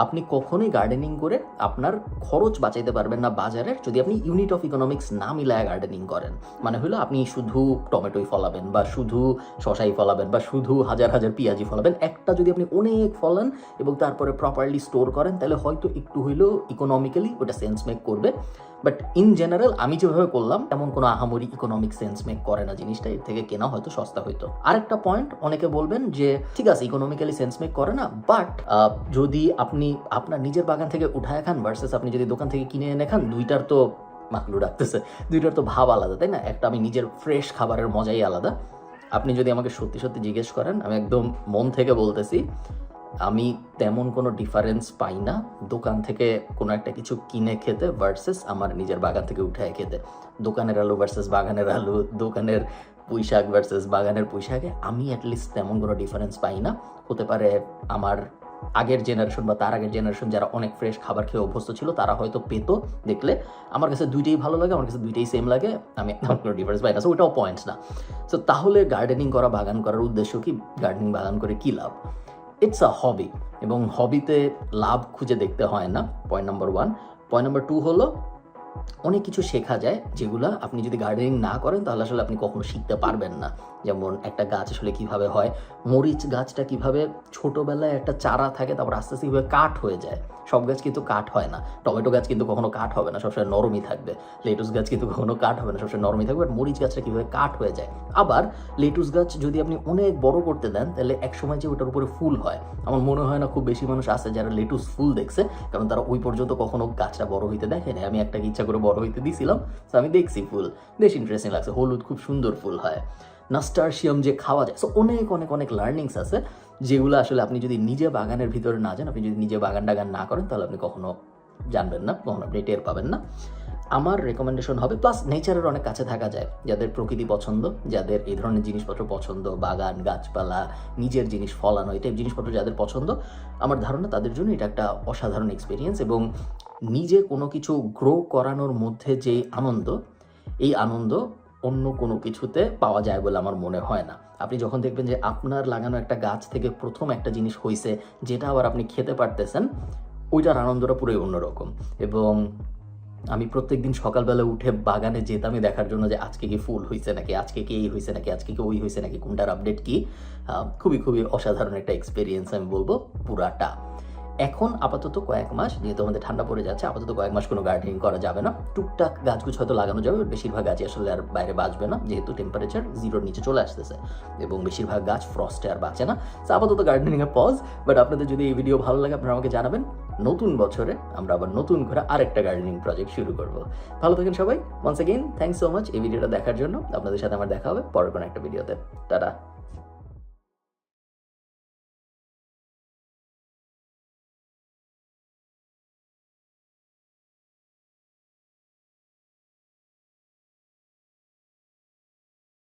আপনি কখনোই গার্ডেনিং করে আপনার খরচ বাঁচাইতে পারবেন না বাজারের, যদি আপনি ইউনিট অফ ইকোনমিক্স না মিলায় গার্ডেনিং করেন। মানে হলো আপনি শুধু টমেটোই ফলাবেন, বা শুধু শশাই ফলাবেন, বা শুধু হাজার হাজার পেঁয়াজি ফলাবেন। একটা যদি আপনি অনেক ফলান এবং তারপরে প্রপারলি স্টোর করেন, তাহলে হয়তো একটু হইলেও ইকোনমিক্যালি ওটা সেন্স মেক করবে। বাট ইন জেনারেল আমি যেভাবে করলাম তেমন কোনো আহামরি ইকোনমিক সেন্স মেক করে না জিনিসটা, এর থেকে কেনা হয়তো সস্তা হইতো। আরেকটা পয়েন্ট, অনেকে বলবেন যে ঠিক আছে ইকোনমিক্যালি সেন্স মেক করে না, বাট যদি আপনি আপনার নিজের বাগান থেকে উঠায় খান ভার্সেস আপনি যদি দোকান থেকে কিনে এনে খান, দুইটার তো মাকলু ডাকতেছে, দুইটার তো ভাব আলাদা, তাই না? একটা আমি নিজের ফ্রেশ খাবারের মজাই আলাদা। আপনি যদি আমাকে সত্যি সত্যি জিজ্ঞেস করেন, আমি একদম মন থেকে বলতেছি, আমি তেমন কোনো ডিফারেন্স পাই না দোকান থেকে কোনো একটা কিছু কিনে খেতে ভার্সেস আমার নিজের বাগান থেকে উঠায় খেতে। দোকানের আলু ভার্সেস বাগানের আলু, দোকানের পুঁই শাক ভার্সেস বাগানের পুঁই শাকে আমি অ্যাটলিস্ট তেমন কোনো ডিফারেন্স পাই না। হতে পারে আমার আগের জেনারেশন বা তার আগের জেনারেশন যারা অনেক ফ্রেশ খাবার খেয়ে অভ্যস্ত ছিল তারা হয়তো পেতো দেখলে। আমার কাছে দুইটাই ভালো লাগে, আমার কাছে দুইটাই সেম লাগে, আমি তেমন কোনো ডিফারেন্স পাই না। সো ওটাও পয়েন্টস না। সো তাহলে গার্ডেনিং করা, বাগান করার উদ্দেশ্য কি? গার্ডেনিং বাগান করে কী লাভ? ইটস আ হবি, এবং হবিতে লাভ খুঁজে দেখতে হয় না, পয়েন্ট নাম্বার 1। পয়েন্ট নাম্বার 2 হলো, অনেক কিছু শেখা যায় যেগুলো আপনি যদি গার্ডেনিং না করেন তাহলে আসলে আপনি কখনো শিখতে পারবেন না। যেমন একটা গাছ আসলে কিভাবে হয়, মরিচ গাছটা কিভাবে ছোটোবেলায় একটা চারা থাকে, তারপর আস্তে আস্তে কীভাবে কাঠ হয়ে যায়, সব গাছ কিন্তু কাঠ হয় না। টমেটো গাছ কিন্তু কখনো কাঠ হবে না, সবসময় নরমই থাকবে। লেটুস গাছ কিন্তু কখনো কাঠ হবে না, সবসময় নরমই থাকবে। বাট মরিচ গাছটা কীভাবে কাঠ হয়ে যায়। আবার লেটুস গাছ যদি আপনি অনেক বড় করতে দেন, তাহলে একসময় যে ওটার উপরে ফুল হয়, আমার মনে হয় না খুব বেশি মানুষ আছে যারা লেটুস ফুল দেখছে, কারণ তারা ওই পর্যন্ত কখনো গাছটা বড় হইতে দেখে না। আমি একটাকে ইচ্ছা করে বড় হইতে দিছিলাম, তো আমি দেখছি ফুল, বেশ ইন্টারেস্টিং লাগছে। হলুদ খুব সুন্দর ফুল হয়। নাস্টারশিয়াম যে খাওয়া যায়। সো অনেক অনেক অনেক লার্নিংস আছে, যেগুলো আসলে আপনি যদি নিজে বাগানের ভিতরে না যান, আপনি যদি নিজে বাগান টাগান না করেন, তাহলে আপনি কখনো জানবেন না, কখনো আপনি টের পাবেন না। আমার রেকমেন্ডেশন হবে, প্লাস নেচারের অনেক কাছে থাকা যায়, যাদের প্রকৃতি পছন্দ, যাদের এই ধরনের জিনিসপত্র পছন্দ, বাগান গাছপালা, নিজের জিনিস ফলানো, এই টাইপ জিনিসপত্র যাদের পছন্দ, আমার ধারণা তাদের জন্য এটা একটা অসাধারণ এক্সপিরিয়েন্স। এবং নিজে কোনো কিছু গ্রো করানোর মধ্যে যেই আনন্দ, এই আনন্দ অন্য কোনো কিছুতে পাওয়া যায় বলে আমার মনে হয় না। আপনি যখন দেখবেন যে আপনার লাগানো একটা গাছ থেকে প্রথম একটা জিনিস হয়েছে, যেটা আবার আপনি খেতে পারতেছেন, ওইটার আনন্দটা পুরোই অন্যরকম। এবং আমি প্রত্যেকদিন সকালবেলা উঠে বাগানে যেতামই দেখার জন্য যে আজকে কি ফুল হয়েছে নাকি, আজকে কি এই হয়েছে নাকি, আজকে কি ওই হয়েছে নাকি, কোনটার আপডেট কি। খুবই খুবই অসাধারণ একটা এক্সপিরিয়েন্স আমি বলবো পুরাটা। এখন আপাতত কয়েক মাস, যেহেতু আমাদের ঠান্ডা পড়ে যাচ্ছে, আপাতত কয়েক মাস কোনো গার্ডেনিং করা যাবে না। টুকটাক গাছগুছ হয়তো লাগানো যাবে, বেশিরভাগ গাছই আসলে আর বাইরে বাঁচবে না, যেহেতু টেম্পারেচার 0-র নিচে চলে আসতেছে এবং বেশিরভাগ গাছ ফ্রস্টে আর বাঁচে না। তো আপাতত গার্ডেনিংয়ে পজ। বাট আপনাদের যদি এই ভিডিও ভালো লাগে, আপনারা আমাকে জানাবেন। নতুন বছরে আমরা আবার নতুন করে আরেকটা গার্ডেনিং প্রজেক্ট শুরু করবো। ভালো থাকেন সবাই। Once again thanks so much এই ভিডিওটা দেখার জন্য। আপনাদের সাথে আমার দেখা হবে পরের কোনো একটা ভিডিওতে। টাটা।